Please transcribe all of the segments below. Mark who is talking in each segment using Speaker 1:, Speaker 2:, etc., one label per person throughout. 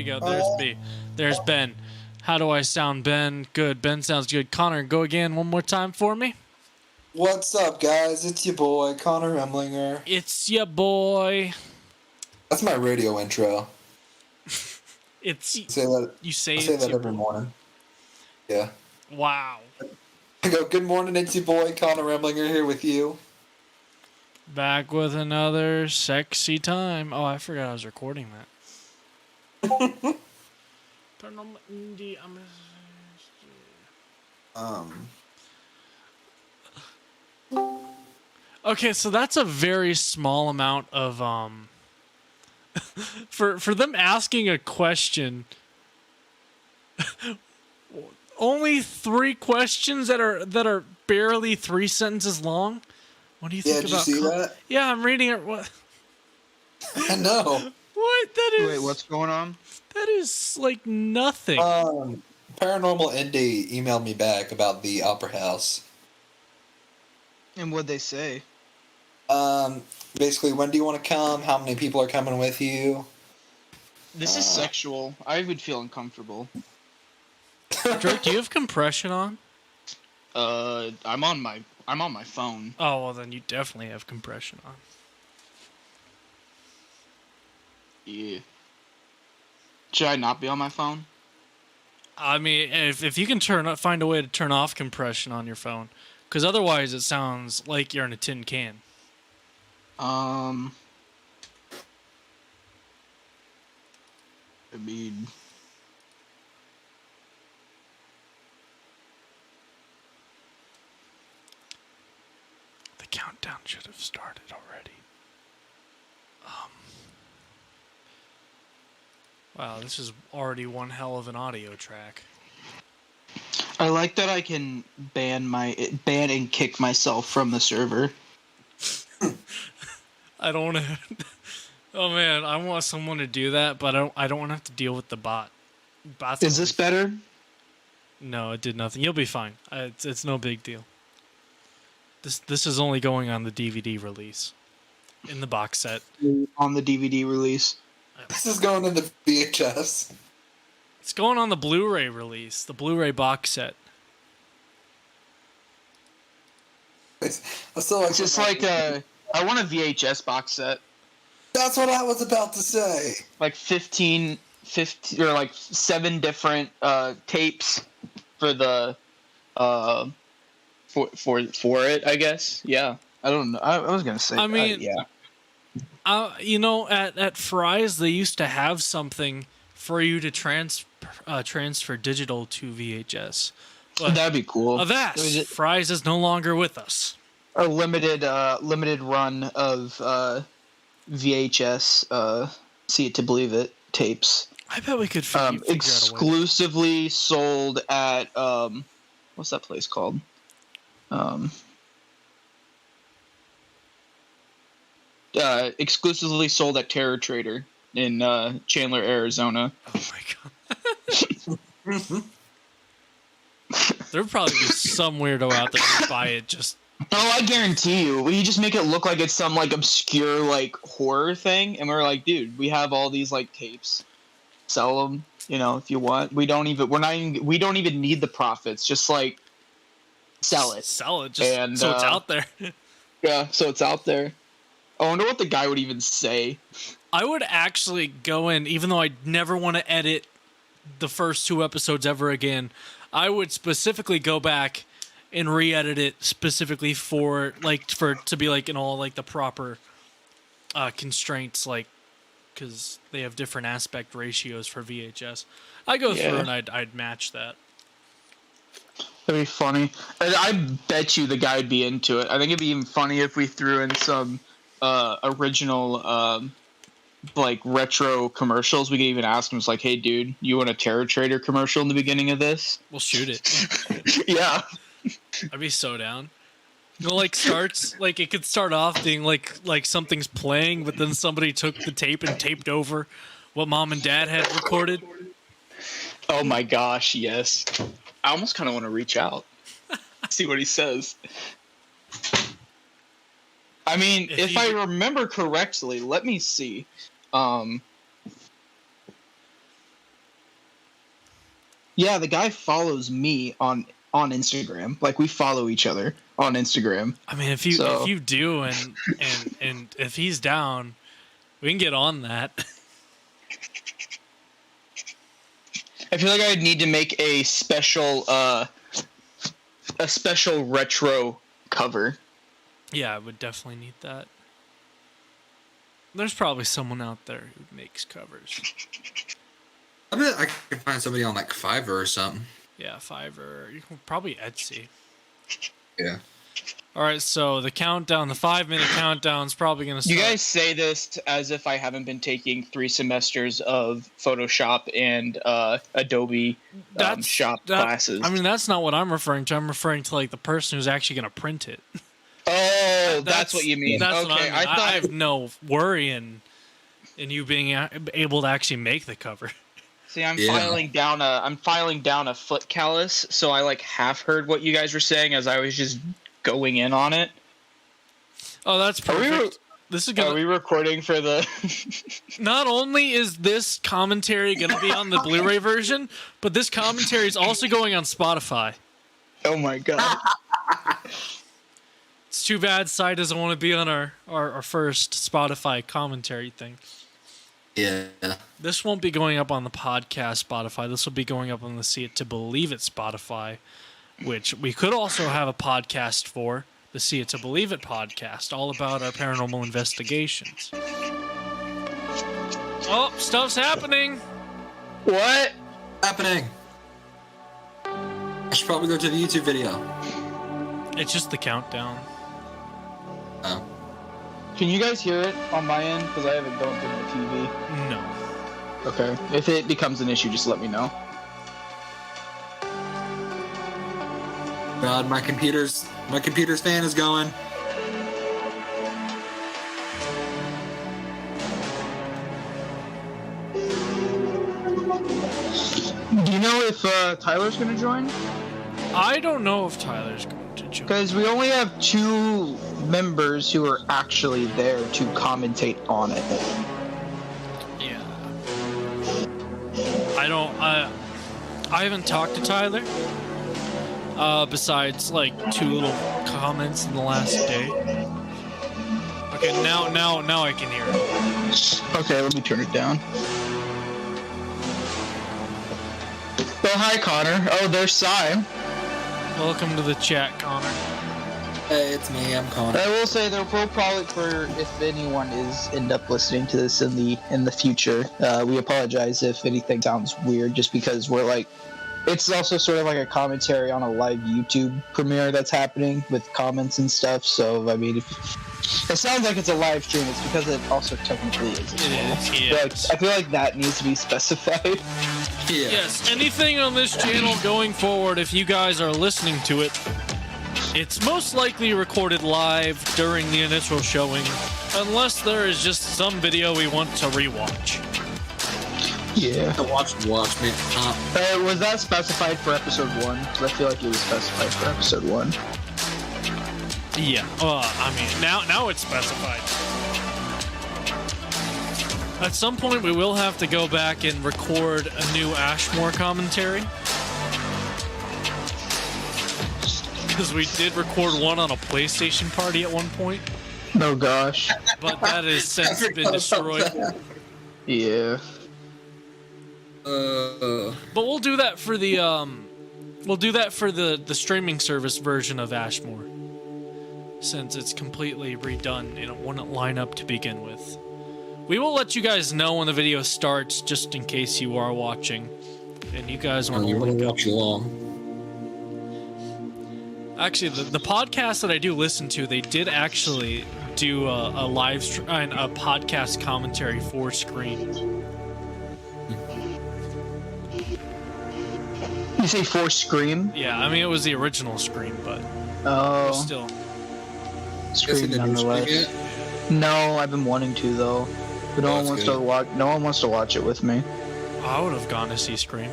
Speaker 1: we go. There's B. There's Ben. How do I sound, Ben? Good. Ben sounds good. Connor, go again one more time for me.
Speaker 2: What's up, guys? It's your boy, Connor Emlinger.
Speaker 1: It's your boy.
Speaker 2: That's my radio intro.
Speaker 1: It's
Speaker 2: I say that.
Speaker 1: you say
Speaker 2: I say
Speaker 1: it's
Speaker 2: that
Speaker 1: your
Speaker 2: every
Speaker 1: boy.
Speaker 2: morning. Yeah.
Speaker 1: Wow.
Speaker 2: I go, good morning, it's your boy, Connor Emlinger here with you.
Speaker 1: Back with another sexy time. Oh, I forgot I was recording that. Okay, so that's a very small amount of for them asking a question. Only 3 questions that are barely 3 sentences long. What do you think
Speaker 2: Did
Speaker 1: about?
Speaker 2: you see that?
Speaker 1: Yeah, I'm reading it. What?
Speaker 2: I know.
Speaker 1: What? That is.
Speaker 3: Wait, what's going on?
Speaker 1: That is like nothing.
Speaker 2: Paranormal Indy emailed me back about the Opera House.
Speaker 3: And what'd they say?
Speaker 2: Basically, when do you want to come? How many people are coming with you?
Speaker 3: This is sexual. I would feel uncomfortable.
Speaker 1: Drake, do you have compression on?
Speaker 3: I'm on my phone.
Speaker 1: Oh well, then you definitely have compression on.
Speaker 3: Yeah. Should I not be on my phone?
Speaker 1: I mean, if you can find a way to turn off compression on your phone, because otherwise it sounds like you're in a tin can.
Speaker 3: I mean,
Speaker 1: the countdown should have started already. Wow, this is already one hell of an audio track.
Speaker 3: I like that I can ban and kick myself from the server.
Speaker 1: I don't want to. Oh man, I want someone to do that, but I don't want to have to deal with the bot.
Speaker 3: Is this better?
Speaker 1: No, it did nothing. You'll be fine. It's no big deal. This is only going on the DVD release, in the box set.
Speaker 3: On the DVD release.
Speaker 2: This is going in the VHS.
Speaker 1: It's going on the Blu-ray release, the Blu-ray box set.
Speaker 3: It's just like I want a VHS box set.
Speaker 2: That's what I was about to say.
Speaker 3: Like 15 or like 7 different tapes for the for it, I guess. Yeah. I don't know. I was gonna say.
Speaker 1: I mean,
Speaker 3: yeah.
Speaker 1: You know, at Fry's they used to have something for you to transfer digital to VHS. But
Speaker 3: that'd be cool.
Speaker 1: Avast, Fry's is no longer with us.
Speaker 3: A limited run of VHS See It to Believe It tapes.
Speaker 1: I bet we could figure
Speaker 3: exclusively sold at what's that place called? Exclusively sold at Terror Trader in Chandler, Arizona.
Speaker 1: Oh my god. There'd probably be some weirdo out there who'd buy it just.
Speaker 3: Oh, I guarantee you. We just make it look like it's some like obscure like horror thing, and we're like, dude, we have all these like tapes. Sell them, you know, if you want. We don't even need the profits. Just like sell it.
Speaker 1: Sell it, just so it's out there.
Speaker 3: Yeah, so it's out there. I wonder what the guy would even say.
Speaker 1: I would actually go in, even though I never want to edit the first 2 episodes ever again. I would specifically go back and re-edit it specifically for it to be like in all like the proper constraints, like because they have different aspect ratios for VHS. I go through and I'd match that.
Speaker 3: That'd be funny. I bet you the guy would be into it. I think it'd be even funny if we threw in some original like retro commercials. We could even ask him, it's like, hey dude, you want a Terror Trader commercial in the beginning of this?
Speaker 1: We'll shoot it.
Speaker 3: Yeah.
Speaker 1: I'd be so down. You know, like starts like it could start off being like something's playing, but then somebody took the tape and taped over what mom and dad had recorded.
Speaker 3: Oh my gosh, yes. I almost kind of want to reach out, see what he says. I mean, if I remember correctly, let me see. Yeah, the guy follows me on Instagram. Like, we follow each other on Instagram.
Speaker 1: I mean, if you do, and if he's down, we can get on that.
Speaker 3: I feel like I would need to make a special retro cover.
Speaker 1: Yeah, I would definitely need that. There's probably someone out there who makes covers.
Speaker 2: I bet I can find somebody on like Fiverr or something.
Speaker 1: Yeah, Fiverr. You can probably Etsy.
Speaker 2: Yeah.
Speaker 1: All right, so the 5-minute countdown's probably going to start.
Speaker 3: You guys say this as if I haven't been taking 3 semesters of Photoshop and Adobe shop classes.
Speaker 1: I mean, that's not what I'm referring to. I'm referring to like the person who's actually going to print it.
Speaker 3: Oh, that's what you mean.
Speaker 1: That's
Speaker 3: okay,
Speaker 1: what I mean.
Speaker 3: I thought
Speaker 1: I have no worry in you being able to actually make the cover.
Speaker 3: See, I'm filing down a foot callus, so I like half heard what you guys were saying as I was just going in on it.
Speaker 1: Oh, that's perfect.
Speaker 3: Are we recording for the?
Speaker 1: Not only is this commentary going to be on the Blu-ray version, but this commentary is also going on Spotify.
Speaker 3: Oh my god.
Speaker 1: It's too bad Cy doesn't want to be on our first Spotify commentary thing.
Speaker 2: Yeah.
Speaker 1: This won't be going up on the podcast Spotify. This will be going up on the See It to Believe It Spotify, which we could also have a podcast for, the See It to Believe It podcast, all about our paranormal investigations. Oh, stuff's happening.
Speaker 3: What?
Speaker 2: Happening. I should probably go to the YouTube video.
Speaker 1: It's just the countdown.
Speaker 2: Oh.
Speaker 3: Can you guys hear it on my end? Because I haven't gone through my TV.
Speaker 1: No.
Speaker 3: Okay. If it becomes an issue, just let me know.
Speaker 2: God, my computer's fan is going.
Speaker 3: Do you know if Tyler's gonna join?
Speaker 1: I don't know if Tyler's going to join.
Speaker 3: Because we only have 2 members who are actually there to commentate on it.
Speaker 1: Yeah. I haven't talked to Tyler. Besides like 2 little comments in the last day. Okay, now I can hear it.
Speaker 3: Okay, let me turn it down. Oh, hi, Connor. Oh, there's Cy.
Speaker 1: Welcome to the chat, Connor.
Speaker 2: Hey, it's me. I'm Connor.
Speaker 3: I will say there will probably, for if anyone is end up listening to this in the future, we apologize if anything sounds weird, just because we're like, it's also sort of like a commentary on a live YouTube premiere that's happening with comments and stuff. So I mean, if it sounds like it's a live stream, it's because it also technically is. I feel like that needs to be specified.
Speaker 2: Yeah.
Speaker 1: Yes, anything on this channel going forward, if you guys are listening to it, it's most likely recorded live during the initial showing, unless there is just some video we want to rewatch.
Speaker 3: Yeah.
Speaker 2: To watch me.
Speaker 3: Was that specified for episode 1? Because I feel like it was specified for episode 1.
Speaker 1: Yeah. I mean, now it's specified. At some point, we will have to go back and record a new Ashmore commentary. Because we did record one on a PlayStation party at one point.
Speaker 3: Oh gosh.
Speaker 1: But that has since been destroyed.
Speaker 3: Yeah.
Speaker 1: But we'll do that for the streaming service version of Ashmore, since it's completely redone and it wouldn't line up to begin with. We will let you guys know when the video starts, just in case you are watching and you guys want to link up.
Speaker 2: Watch along.
Speaker 1: Actually, the podcast that I do listen to, they did actually do a live stream, a podcast commentary for Scream.
Speaker 3: You say for Scream?
Speaker 1: Yeah, I mean it was the original Scream, but still.
Speaker 3: Scream nonetheless. No, I've been wanting to though, but no one wants to watch. No one wants to watch it with me.
Speaker 1: I would have gone to see Scream.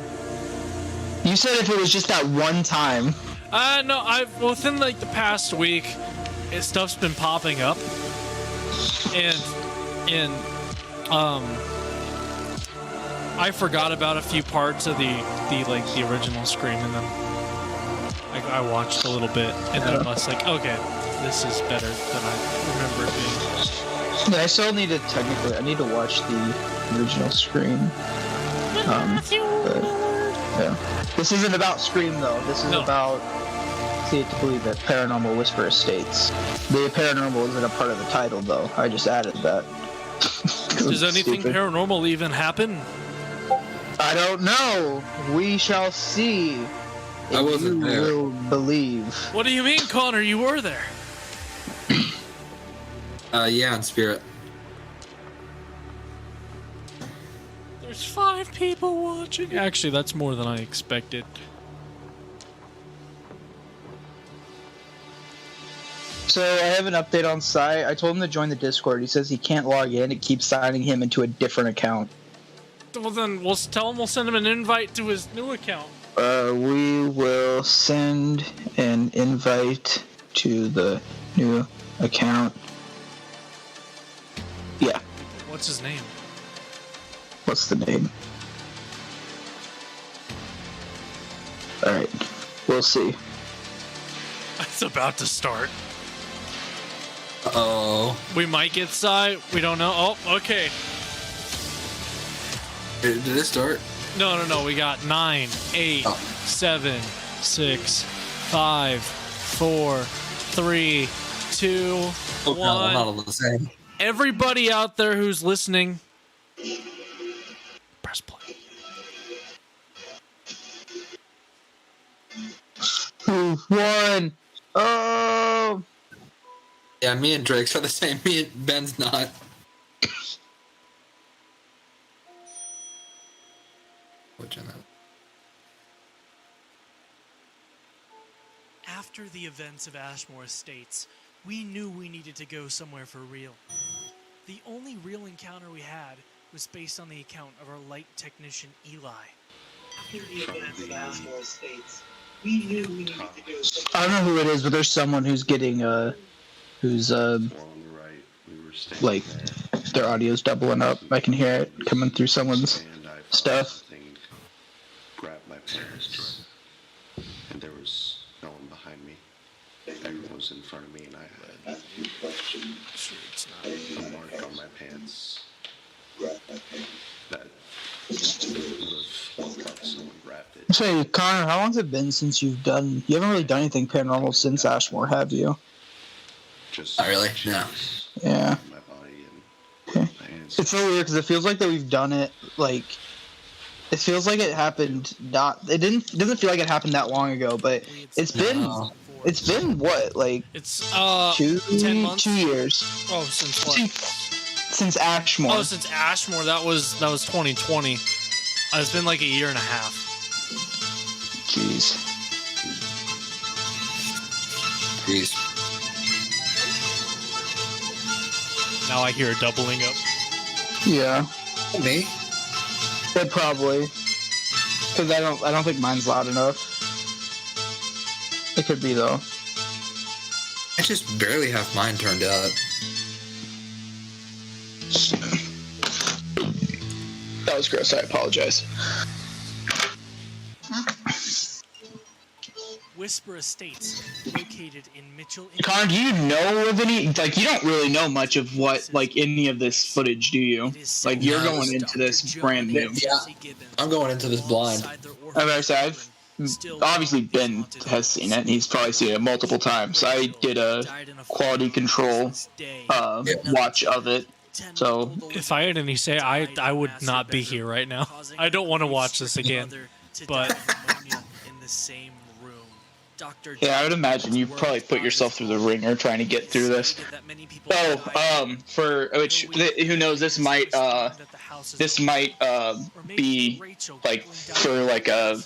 Speaker 3: You said if it was just that one time.
Speaker 1: No, within like the past week, stuff's been popping up, and I forgot about a few parts of the original Scream, and then I watched a little bit, and then I was like, okay, this is better than I remember it being.
Speaker 3: Yeah, I still need to technically. I need to watch the original Scream. But, yeah. This isn't about Scream though. This is about See It to Believe It, Paranormal Whisper Estates. The paranormal isn't a part of the title though. I just added that.
Speaker 1: Does anything
Speaker 3: Stupid.
Speaker 1: paranormal even happen?
Speaker 3: I don't know. We shall see.
Speaker 2: I wasn't
Speaker 3: you
Speaker 2: there.
Speaker 3: will believe.
Speaker 1: What do you mean, Connor? You were there.
Speaker 2: Yeah, in spirit.
Speaker 1: There's 5 people watching. Actually, that's more than I expected.
Speaker 3: So I have an update on Sai. I told him to join the Discord. He says he can't log in. It keeps signing him into a different account.
Speaker 1: Well, then we'll tell him we'll send him an invite to his new account.
Speaker 3: We will send an invite to the new account. Yeah.
Speaker 1: What's his name?
Speaker 3: What's the name? Alright. We'll see.
Speaker 1: It's about to start.
Speaker 2: Oh.
Speaker 1: We might get Psy. We don't know. Oh, okay.
Speaker 2: Did it start?
Speaker 1: No. We got 9, 8, 7, 6, 5, 4, 3, 2,
Speaker 2: Oh,
Speaker 1: 1.
Speaker 2: no, I'm not all the same.
Speaker 1: Everybody out there who's listening, press play.
Speaker 3: Who won? Oh!
Speaker 2: Yeah, me and Drake's are the same. Me and Ben's not. Which I know.
Speaker 1: After the events of Ashmore Estates, we knew we needed to go somewhere for real. The only real encounter we had was based on the account of our light technician Eli. After the events of Ashmore Estates, we knew we needed to go somewhere.
Speaker 3: I don't know who it is, but there's someone who's getting, who's, like, their audio's doubling up. I can hear it coming through someone's stuff.
Speaker 4: Grabbed my parents, and there was no one behind me. Everyone was in front of me, and I had a mark on my pants that would have looked like someone grabbed it.
Speaker 3: Say, Connor, how long's it been since you haven't really done anything paranormal since Ashmore, have you?
Speaker 4: Just
Speaker 2: Not really, no.
Speaker 3: Yeah.
Speaker 4: my body and
Speaker 3: Okay.
Speaker 4: my hands.
Speaker 3: It's so weird because it feels like that we've done it, like, it feels like it happened it doesn't feel like it happened that long ago, but it's been,
Speaker 2: No.
Speaker 3: it's been what, like,
Speaker 1: It's
Speaker 3: 10
Speaker 1: months.
Speaker 3: 2 years
Speaker 1: Oh, since what?
Speaker 3: since Ashmore.
Speaker 1: Oh, since Ashmore. That was 2020. It's been like a year and a half.
Speaker 3: Jeez.
Speaker 2: Jeez.
Speaker 1: Now I hear a doubling up.
Speaker 3: Yeah,
Speaker 2: Me?
Speaker 3: but probably because I don't think mine's loud enough. It could be though.
Speaker 2: I just barely have mine turned up.
Speaker 3: That was gross. I apologize.
Speaker 1: Whisper Estates, located in Mitchell.
Speaker 3: Connor, do you know of any? Like, you don't really know much of what, like, any of this footage, do you? Like, you're
Speaker 2: No,
Speaker 3: going into this brand new.
Speaker 2: Yeah, I'm going into this blind.
Speaker 3: I've obviously Ben has seen it. He's probably seen it multiple times. I did a quality control watch of it. So
Speaker 1: If I had any say, I would not be here right now. I don't want to watch this again. But
Speaker 3: yeah, I would imagine you probably put yourself through the ringer trying to get through this. Oh, for which who knows, this might be like for like a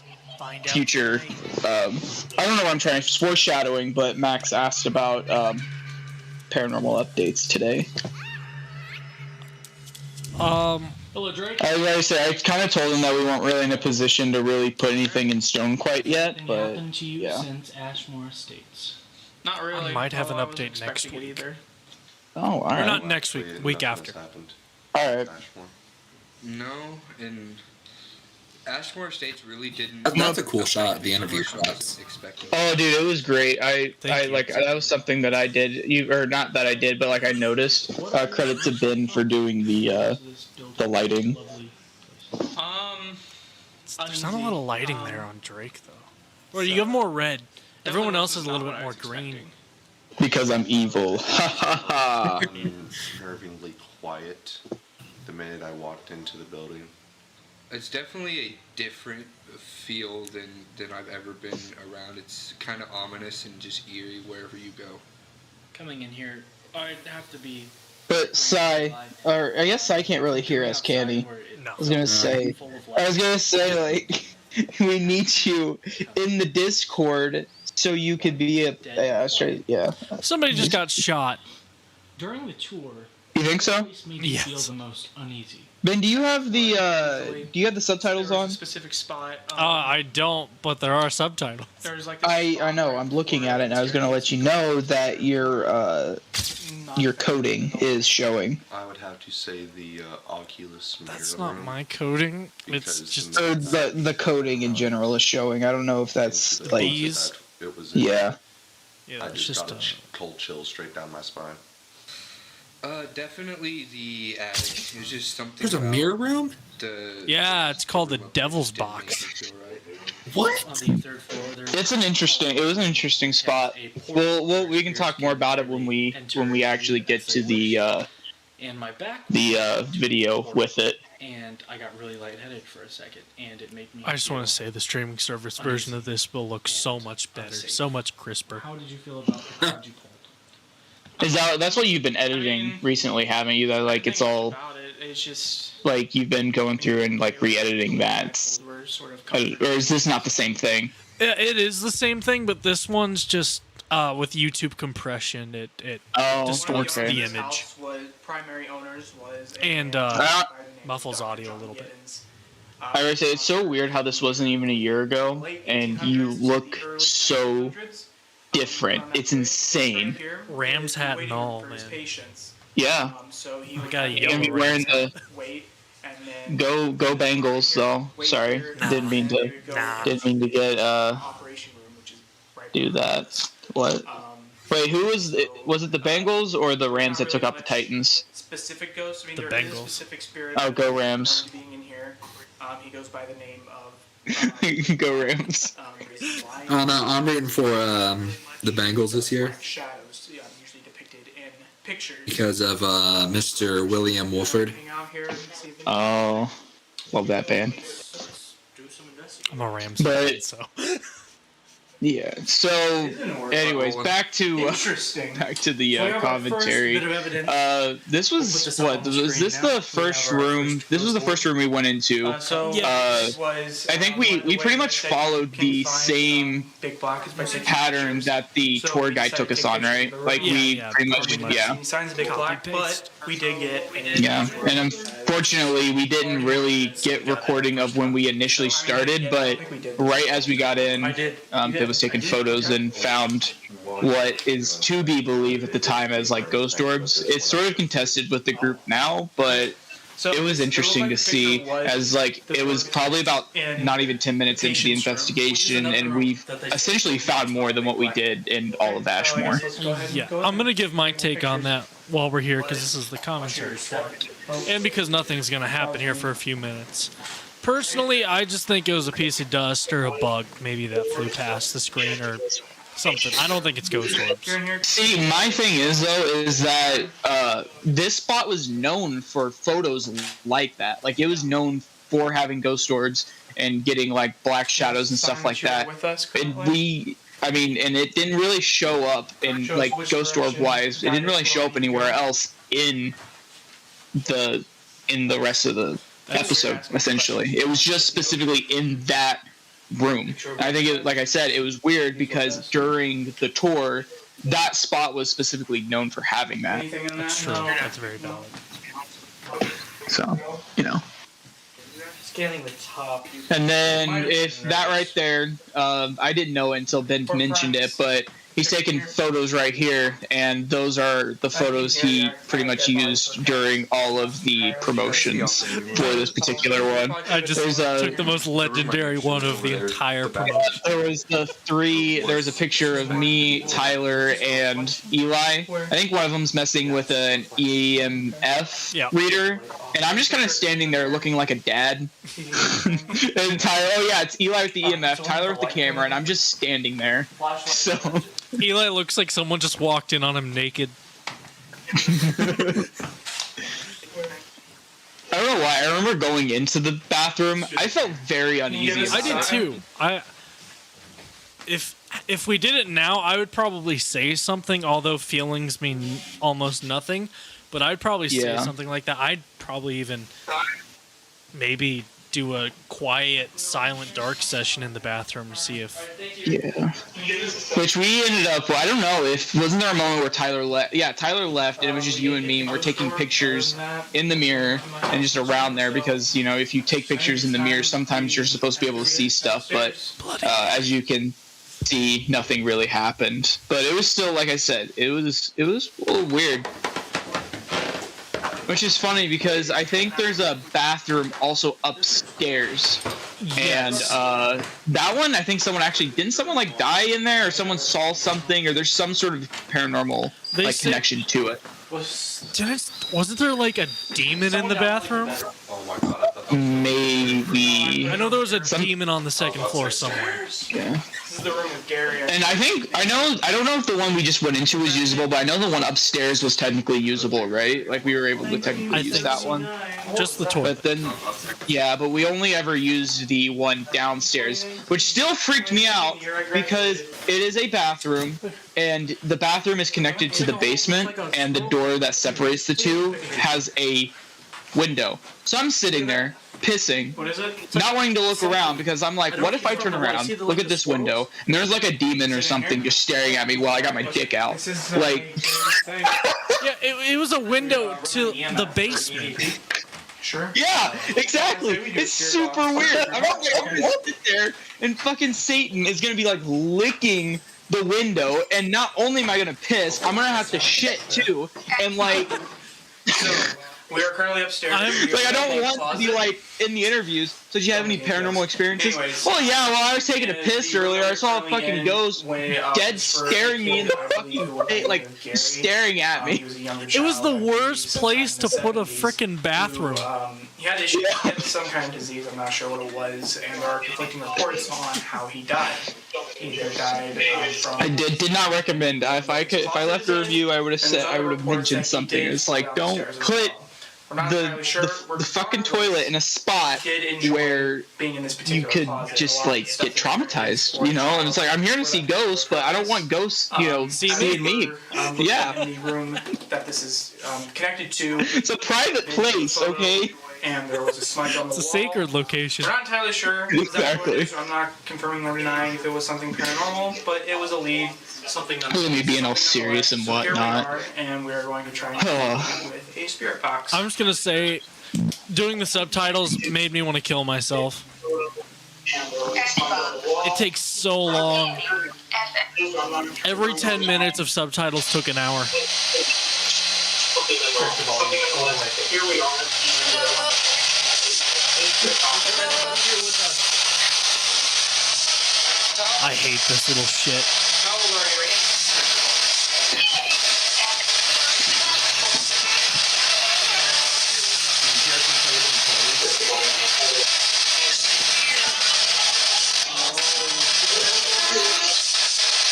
Speaker 3: future. I don't know what I'm trying to foreshadowing, but Max asked about paranormal updates today.
Speaker 1: Hello, Drake.
Speaker 3: I say I kind of told him that we weren't really in a position to really put anything in stone quite yet,
Speaker 5: Anything
Speaker 3: but
Speaker 5: happened to you
Speaker 3: yeah.
Speaker 5: since Ashmore Estates?
Speaker 6: Not really.
Speaker 1: I might have an
Speaker 6: although I wasn't
Speaker 1: update next
Speaker 6: expecting it
Speaker 1: week.
Speaker 6: Either.
Speaker 3: Oh, all
Speaker 1: Or
Speaker 3: right.
Speaker 1: not next week, week
Speaker 4: Nothing
Speaker 1: after.
Speaker 4: has happened.
Speaker 3: All right.
Speaker 4: Ashmore.
Speaker 6: No, and Ashmore Estates really didn't.
Speaker 2: That's a cool shot, the interview shots.
Speaker 6: Expected.
Speaker 3: Oh, dude, it was great.
Speaker 1: Thank you.
Speaker 3: Like that was something that I did. Or not that I did, but like I noticed. Credit to Ben for doing the lighting.
Speaker 1: There's not a lot of lighting there on Drake, though. Well, you have more red. Everyone else is a little bit more green.
Speaker 3: Because I'm evil. Ha ha ha.
Speaker 4: Unnervingly quiet the minute I walked into the building.
Speaker 6: It's definitely a different feel than I've ever been around. It's kind of ominous and just eerie wherever you go.
Speaker 5: Coming in here, I'd have to be.
Speaker 3: But Sai, or I guess Sai can't really hear us, can he?
Speaker 1: No.
Speaker 3: I was gonna say, like, we need you in the Discord so you could be straight. Yeah.
Speaker 1: Somebody just got shot.
Speaker 5: During the tour,
Speaker 3: You think so?
Speaker 5: place made me feel the most uneasy.
Speaker 3: Ben, do you have the subtitles
Speaker 5: There was
Speaker 3: on?
Speaker 5: a specific spot.
Speaker 1: I don't, but there are subtitles.
Speaker 5: There's like this
Speaker 3: I
Speaker 5: spot
Speaker 3: know. I'm looking at it, and I was gonna let you know that your coding is showing.
Speaker 4: I would have to say the Oculus mirror
Speaker 1: That's not
Speaker 4: room,
Speaker 1: my coding. It's
Speaker 4: because
Speaker 1: just
Speaker 3: Or the coding in general is showing. I don't know if that's
Speaker 4: the
Speaker 3: like
Speaker 1: bees.
Speaker 4: It was
Speaker 3: yeah.
Speaker 1: yeah,
Speaker 4: I
Speaker 1: it's
Speaker 4: just
Speaker 1: just
Speaker 4: got a cold chill straight down my spine.
Speaker 6: Definitely the attic. It was just something.
Speaker 2: There's a
Speaker 6: about
Speaker 2: mirror room?
Speaker 1: Yeah, it's called the
Speaker 6: room up
Speaker 1: Devil's
Speaker 6: there just
Speaker 1: Box.
Speaker 6: didn't make it feel right.
Speaker 2: What?
Speaker 5: on the third floor.
Speaker 3: It was an interesting spot. We can talk more about it when we actually get to the
Speaker 5: And my back.
Speaker 3: video with it.
Speaker 5: And I got really lightheaded for a second, and it made me.
Speaker 1: I just want to
Speaker 5: feel-
Speaker 1: say the streaming service version of this will look so much better, so much crisper.
Speaker 5: How did you feel about the card you pulled?
Speaker 3: That's what you've been editing recently, haven't you? That like it's all
Speaker 5: About it, it's just.
Speaker 3: like you've been going through and like re-editing that.
Speaker 5: We're sort of
Speaker 3: Or is this not the same thing?
Speaker 1: Yeah, it is the same thing, but this one's just with YouTube compression. It
Speaker 3: Oh,
Speaker 1: distorts
Speaker 3: okay.
Speaker 1: the image.
Speaker 7: Primary owners was
Speaker 1: And, muffles audio a little bit.
Speaker 3: I would say it's so weird how this wasn't even a year ago, and you look so different. It's insane.
Speaker 1: Rams hat and all, man.
Speaker 3: Yeah.
Speaker 7: So he
Speaker 1: I got a
Speaker 3: You're
Speaker 1: yellow
Speaker 3: gonna be wearing the
Speaker 7: wait and then
Speaker 3: go Bengals though. Sorry, didn't mean to get
Speaker 7: operation room, which is right
Speaker 3: do that. What? Wait, who was it? Was it the Bengals or the Rams that took out the Titans?
Speaker 7: specific ghosts. I mean,
Speaker 1: The
Speaker 7: there is a
Speaker 1: Bengals.
Speaker 7: specific spirit.
Speaker 3: Oh, go Rams.
Speaker 7: Being in here, he goes by the name of
Speaker 3: Go Rams.
Speaker 7: Racing Lion.
Speaker 2: Oh no, I'm rooting for the Bengals this year
Speaker 7: Black shadows, usually depicted in pictures.
Speaker 2: because of Mr. William Wolford.
Speaker 7: Hang out here and see if
Speaker 3: Oh, love that band.
Speaker 7: do some investigating.
Speaker 1: I'm a Rams
Speaker 3: But-
Speaker 1: fan, so
Speaker 3: Yeah. So, anyways, back to
Speaker 7: Interesting.
Speaker 3: the commentary.
Speaker 7: Bit of evidence.
Speaker 3: This was
Speaker 7: Put this
Speaker 3: what?
Speaker 7: up on the
Speaker 3: Was
Speaker 7: screen
Speaker 3: this
Speaker 7: now.
Speaker 3: the
Speaker 7: We
Speaker 3: first
Speaker 7: have our
Speaker 3: room?
Speaker 7: first
Speaker 3: This was the first room we went into.
Speaker 7: So
Speaker 1: Yes.
Speaker 7: was,
Speaker 3: I think
Speaker 7: one of
Speaker 3: we
Speaker 7: the
Speaker 3: pretty much
Speaker 7: ways that you
Speaker 3: followed
Speaker 7: can
Speaker 3: the
Speaker 7: find,
Speaker 3: same
Speaker 7: Big Black is by taking
Speaker 3: pattern
Speaker 7: pictures.
Speaker 3: that the
Speaker 7: So
Speaker 3: tour
Speaker 7: we
Speaker 3: guide
Speaker 7: decided
Speaker 3: took
Speaker 7: to
Speaker 3: us
Speaker 7: take
Speaker 3: on,
Speaker 7: pictures
Speaker 3: right?
Speaker 7: of the
Speaker 3: Like
Speaker 7: room.
Speaker 3: we
Speaker 1: Yeah,
Speaker 3: pretty much,
Speaker 1: pretty much.
Speaker 3: yeah.
Speaker 7: He signs a Big Black, but we did get
Speaker 3: Yeah, and unfortunately, we didn't really get recording of when we initially started, but right as we got in, Dave was taking photos and found what is to be believed at the time as like ghost orbs. It's sort of contested with the group now, but it was interesting to see as like it was probably about not even 10 minutes into the investigation, and we've essentially found more than what we did in all of Ashmore.
Speaker 1: yeah, I'm gonna give my take on that while we're here because this is the commentary part, and because nothing's gonna happen here for a few minutes. Personally, I just think it was a piece of dust or a bug, maybe that flew past the screen or something. I don't think it's ghost orbs.
Speaker 3: See, my thing is though is that this spot was known for photos like that. Like it was known for having ghost orbs and getting like black shadows and stuff like that. And and it didn't really show up in like ghost orb wise. It didn't really show up anywhere else in the rest of the episode. Essentially, it was just specifically in that room. I think, like I said, it was weird because during the tour, that spot was specifically known for having that.
Speaker 7: Anything on
Speaker 1: That's
Speaker 7: that?
Speaker 1: true.
Speaker 7: No.
Speaker 1: That's very valid.
Speaker 3: So,
Speaker 7: Scanning the top.
Speaker 3: And then if that right there, I didn't know it until Ben mentioned it, but he's taking photos right here, and those are the photos he pretty much used during all of the promotions for this particular one.
Speaker 1: I just took the most legendary one of the entire promotion.
Speaker 3: There was a picture of me, Tyler, and Eli. I think one of them's messing with an EMF reader, and I'm just kind of standing there looking like a dad. And Tyler, it's Eli with the EMF, Tyler with the camera, and I'm just standing there. So
Speaker 1: Eli looks like someone just walked in on him naked.
Speaker 3: I don't know why. I remember going into the bathroom. I felt very uneasy.
Speaker 1: I did too. If we did it now, I would probably say something, although feelings mean almost nothing. But I'd probably say something like that. I'd probably even maybe do a quiet, silent, dark session in the bathroom to see if...
Speaker 3: Yeah. Which we ended up... Well, I don't know if... Wasn't there a moment where Tyler left? Yeah, Tyler left, and it was just you and me, and we're taking pictures in the mirror and just around there because, if you take pictures in the mirror, sometimes you're supposed to be able to see stuff, but as you can see, nothing really happened. But it was still, like I said, it was a little weird. Which is funny because I think there's a bathroom also upstairs. Yes. And that one, I think didn't someone like die in there, or someone saw something, or there's some sort of paranormal connection to it.
Speaker 1: Wasn't there like a demon in the bathroom?
Speaker 3: Maybe.
Speaker 1: I know there was a demon on the second floor somewhere.
Speaker 3: Yeah.
Speaker 7: This is the room with Gary.
Speaker 3: And I don't know if the one we just went into was usable, but I know the one upstairs was technically usable, right? Like we were able to technically use that one.
Speaker 1: Just the toilet.
Speaker 3: But then, but we only ever used the one downstairs, which still freaked me out because it is a bathroom, and the bathroom is connected to the basement, and the door that separates the two has a window. So I'm sitting there pissing, not wanting to look around because I'm like, what if I turn around, look at this window, and there's like a demon or something just staring at me while I got my dick out. Like,
Speaker 1: yeah, it was a window to the basement.
Speaker 7: Sure.
Speaker 3: Yeah, exactly. It's super weird. I'm walking there, and fucking Satan is gonna be like licking the window, and not only am I gonna piss, I'm gonna have to shit too, and like.
Speaker 7: So, we are currently upstairs.
Speaker 3: I don't want to be like in the interviews. So, did you have any paranormal experiences? Well, I was taking a piss earlier. I saw a fucking ghost dead staring me in the fucking face, like staring at me.
Speaker 1: It was the worst place to put a frickin' bathroom.
Speaker 7: He had issues. He had some kind of disease. I'm not sure what it was, and there are conflicting reports on how he died. He either died from.
Speaker 3: I did not recommend. If I left a review, I would have mentioned something. It's like, don't put the fucking toilet in a spot where you could just like get traumatized, and it's like, I'm here to see ghosts, but I don't want ghosts, seeing me. Yeah.
Speaker 7: In the room that this is connected to.
Speaker 3: It's a private place, okay?
Speaker 7: And there was a smudge on the wall.
Speaker 1: It's a sacred location.
Speaker 7: We're not entirely sure exactly. I'm not confirming or denying if it was something paranormal, but it was a lead. Something
Speaker 3: that's me being all serious and whatnot.
Speaker 7: Here we are, and we are going to try and with a spirit box.
Speaker 1: I'm just gonna say, doing the subtitles made me want to kill myself. It takes so long. Every 10 minutes of subtitles took an hour.
Speaker 7: Here we are.
Speaker 1: I hate this little shit.
Speaker 7: How old are you, Ricky?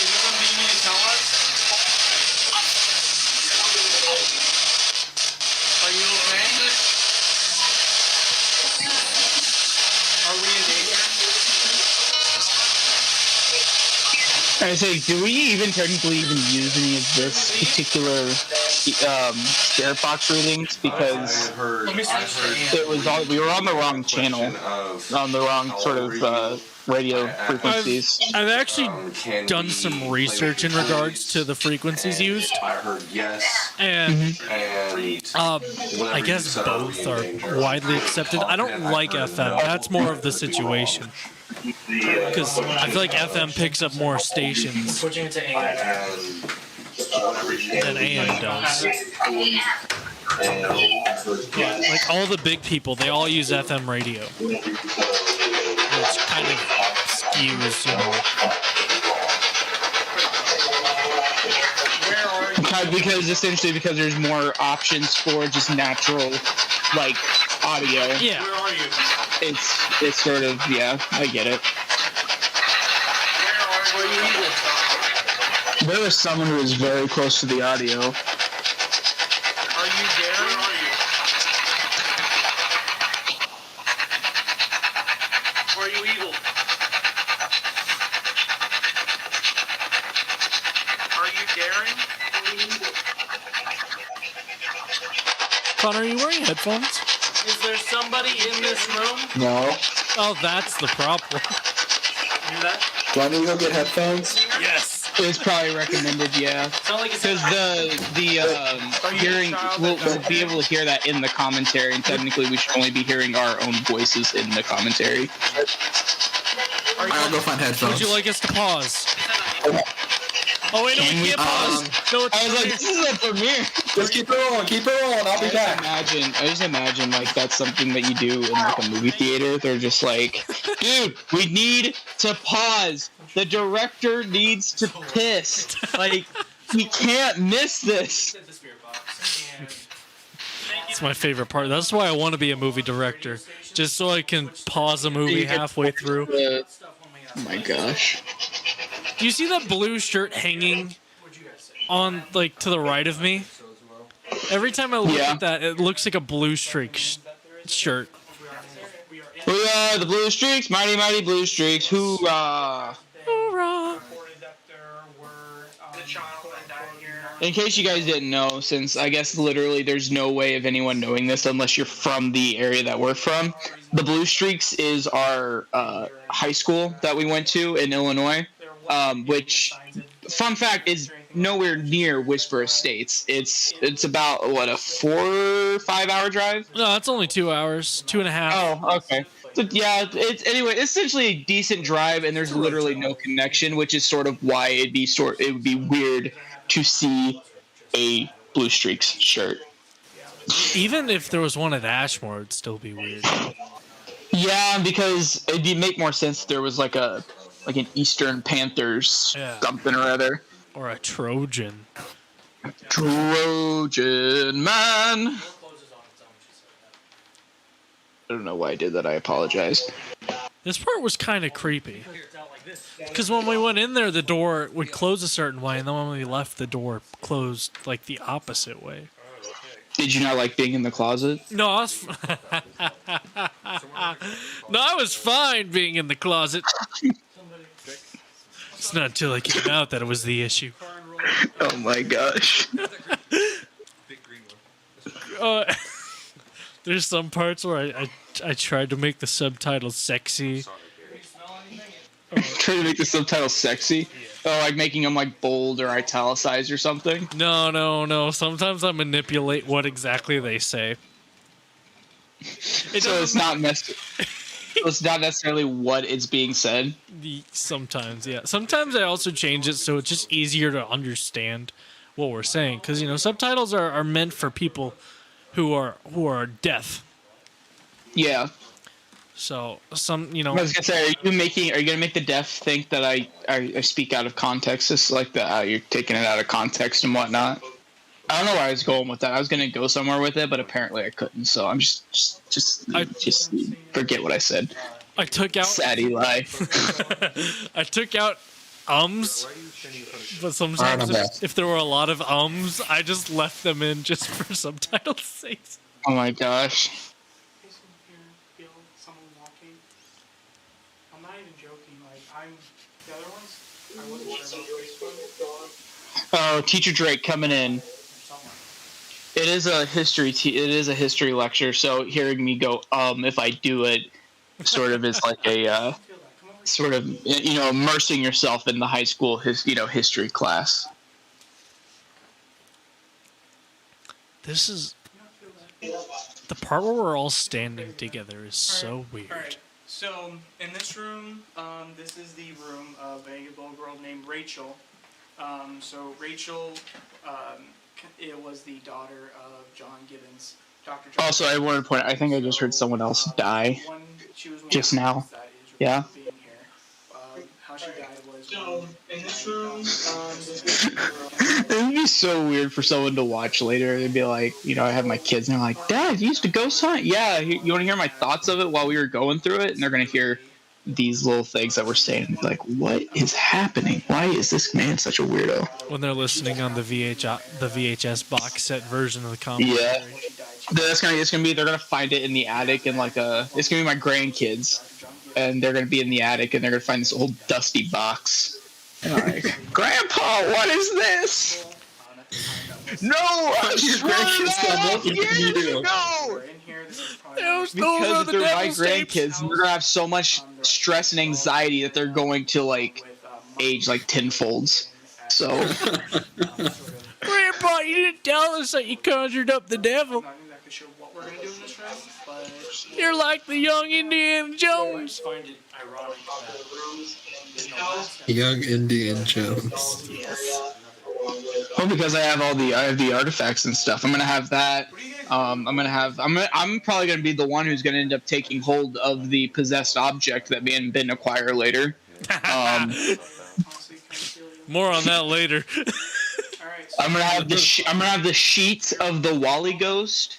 Speaker 7: Is there something you need to tell us? Are you okay? Are we in danger?
Speaker 3: I say, do we even technically use any of this particular spirit box readings? Because it was we were on the wrong channel, on the wrong sort of radio frequencies.
Speaker 1: I've actually
Speaker 8: Can
Speaker 1: done
Speaker 8: we
Speaker 1: some
Speaker 8: play
Speaker 1: research in
Speaker 8: with
Speaker 1: regards
Speaker 8: toys?
Speaker 1: to the frequencies
Speaker 8: And
Speaker 1: used,
Speaker 8: I heard yes,
Speaker 1: and
Speaker 8: and
Speaker 1: I guess both are widely accepted. I don't like FM. That's more of the situation. Because I feel like FM picks up more stations
Speaker 5: Switching it to AM.
Speaker 1: than AM does. Yeah, like all the big people, they all use FM radio. Which kind of skews, you know.
Speaker 3: Because there's more options for just natural, like, audio.
Speaker 1: Yeah.
Speaker 5: Where are you?
Speaker 3: It's sort of, yeah, I get it.
Speaker 5: Where are you eating?
Speaker 3: There is someone who is very close to the audio.
Speaker 5: Are you there? Where are you? Where are you evil? Are you daring?
Speaker 1: Connor, are you wearing headphones?
Speaker 5: Is there somebody in this room?
Speaker 2: No.
Speaker 1: Oh, that's the problem.
Speaker 5: Hear that?
Speaker 2: Do I need to go get headphones?
Speaker 1: Yes.
Speaker 3: It's probably recommended, yeah.
Speaker 5: Sound like it's
Speaker 3: Because the hearing, we'll be able to hear that in the commentary, and technically we should only be hearing our own voices in the commentary.
Speaker 2: I'll go find headphones.
Speaker 1: Would you like us to pause? Oh wait, no, we can't pause. No, it's
Speaker 3: I was like, this is a premiere.
Speaker 2: Just keep it rolling. Keep it rolling. I'll be back.
Speaker 3: I just imagine like that's something that you do in like a movie theater. They're just like, dude, we need to pause. The director needs to piss. Like, we can't miss this.
Speaker 1: It's my favorite part. That's why I want to be a movie director, just so I can pause a movie halfway through.
Speaker 3: Oh my gosh.
Speaker 1: Do you see that blue shirt hanging on, like, to the right of me? Every time I look at that, it looks like a blue streak shirt.
Speaker 3: We are the Blue Streaks, mighty, mighty Blue Streaks. Hoorah!
Speaker 1: Hoorah!
Speaker 3: In case you guys didn't know, since I guess literally there's no way of anyone knowing this unless you're from the area that we're from, the Blue Streaks is our high school that we went to in Illinois, which, fun fact, is nowhere near Whisper Estates. It's about, what, a 4 or 5 hour drive?
Speaker 1: No, it's only 2 hours, 2.5.
Speaker 3: Oh, okay. So, yeah, it's essentially a decent drive, and there's literally no connection, which is sort of why it would be weird to see a Blue Streaks shirt.
Speaker 1: Even if there was one at Ashmore, it'd still be weird.
Speaker 3: Yeah, because it'd make more sense if there was like an Eastern Panthers something or other.
Speaker 1: Or a Trojan.
Speaker 3: Trojan man. I don't know why I did that. I apologize.
Speaker 1: This part was kind of creepy. Because when we went in there, the door would close a certain way, and then when we left, the door closed like the opposite way.
Speaker 3: Did you not like being in the closet?
Speaker 1: No, I was. No, I was fine being in the closet. It's not until I came out that it was the issue.
Speaker 3: Oh my gosh.
Speaker 1: There's some parts where I tried to make the subtitles sexy.
Speaker 3: Trying to make the subtitles sexy? Oh, like making them like bold or italicized or something?
Speaker 1: No. Sometimes I manipulate what exactly they say.
Speaker 3: It's not necessarily what it's being said.
Speaker 1: Sometimes, yeah. Sometimes I also change it so it's just easier to understand what we're saying. Because, subtitles are meant for people who are deaf.
Speaker 3: Yeah.
Speaker 1: So,
Speaker 3: I was gonna say, are you gonna make the deaf think that I speak out of context? Just like that, you're taking it out of context and whatnot. I don't know where I was going with that. I was gonna go somewhere with it, but apparently I couldn't. So I'm just forget what I said.
Speaker 1: I took out
Speaker 3: Sad Eli.
Speaker 1: I took out but sometimes if there were a lot of I just left them in just for subtitles' sake.
Speaker 3: Oh my gosh.
Speaker 7: I'm not even joking. Like, the other ones, I wasn't sure about Facebook.
Speaker 3: Oh, Teacher Drake coming in. It is a history lecture, so hearing me go if I do it sort of is like a sort of, you know, immersing yourself in the high school history class.
Speaker 1: This is the part where we're all standing together is so weird.
Speaker 7: Alright, so in this room, this is the room of a little girl named Rachel. So Rachel, it was the daughter of John Gibbons. Dr. John
Speaker 3: Also, I wanted to point out, I think I just heard someone else die just now. Yeah.
Speaker 7: Being here. How she died was in this room.
Speaker 3: It would be so weird for someone to watch later. They'd be like, you know, I have my kids and they're like, Dad, you used to ghost hunt? Yeah, you want to hear my thoughts of it while we were going through it? And they're going to hear these little things that we're saying and be like, what is happening? Why is this man such a weirdo?
Speaker 1: When they're listening on the VHS box set version of the commentary.
Speaker 3: Yeah. It's gonna be they're gonna find it in the attic and it's gonna be my grandkids. And they're gonna be in the attic and they're gonna find this old dusty box. And I'm like, Grandpa, what is this? No, I swear that years ago. Because they're my grandkids, and they're gonna have so much stress and anxiety that they're going to like age like tenfolds. So,
Speaker 1: Grandpa, you didn't tell us that you conjured up the devil.
Speaker 7: I'm not exactly sure what we're gonna do in this room, but
Speaker 1: You're like the young Indiana Jones.
Speaker 5: find it ironic that
Speaker 2: Young Indian Jones.
Speaker 3: well, because I have the artifacts and stuff. I'm gonna have that. I'm probably gonna be the one who's gonna end up taking hold of the possessed object that me and Ben acquire later.
Speaker 1: More on that later.
Speaker 3: I'm gonna have the sheet of the Wally ghost.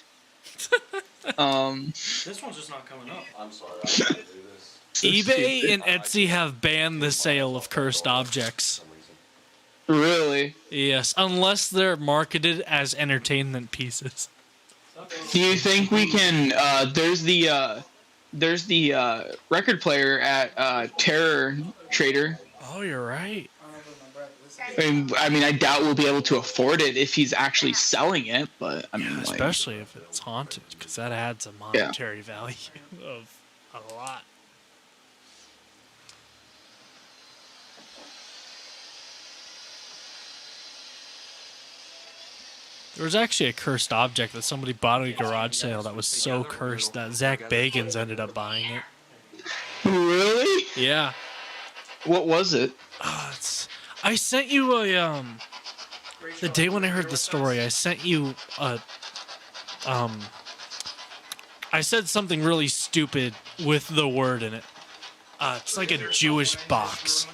Speaker 5: this one's just not coming up.
Speaker 8: I'm sorry, I can't do this.
Speaker 1: eBay and Etsy have banned the sale of cursed objects.
Speaker 3: Really?
Speaker 1: Yes, unless they're marketed as entertainment pieces.
Speaker 3: Do you think we can? There's the record player at Terror Trader.
Speaker 1: Oh, you're right.
Speaker 3: I mean, I doubt we'll be able to afford it if he's actually selling it, but I mean,
Speaker 1: Especially if it's haunted, because that adds a monetary value of a lot. There was actually a cursed object that somebody bought at a garage sale that was so cursed that Zach Bagans ended up buying it.
Speaker 3: Really?
Speaker 1: Yeah.
Speaker 3: What was it?
Speaker 1: I sent you a the day when I heard the story, I sent you a I said something really stupid with the word in it. It's like a Jewish box.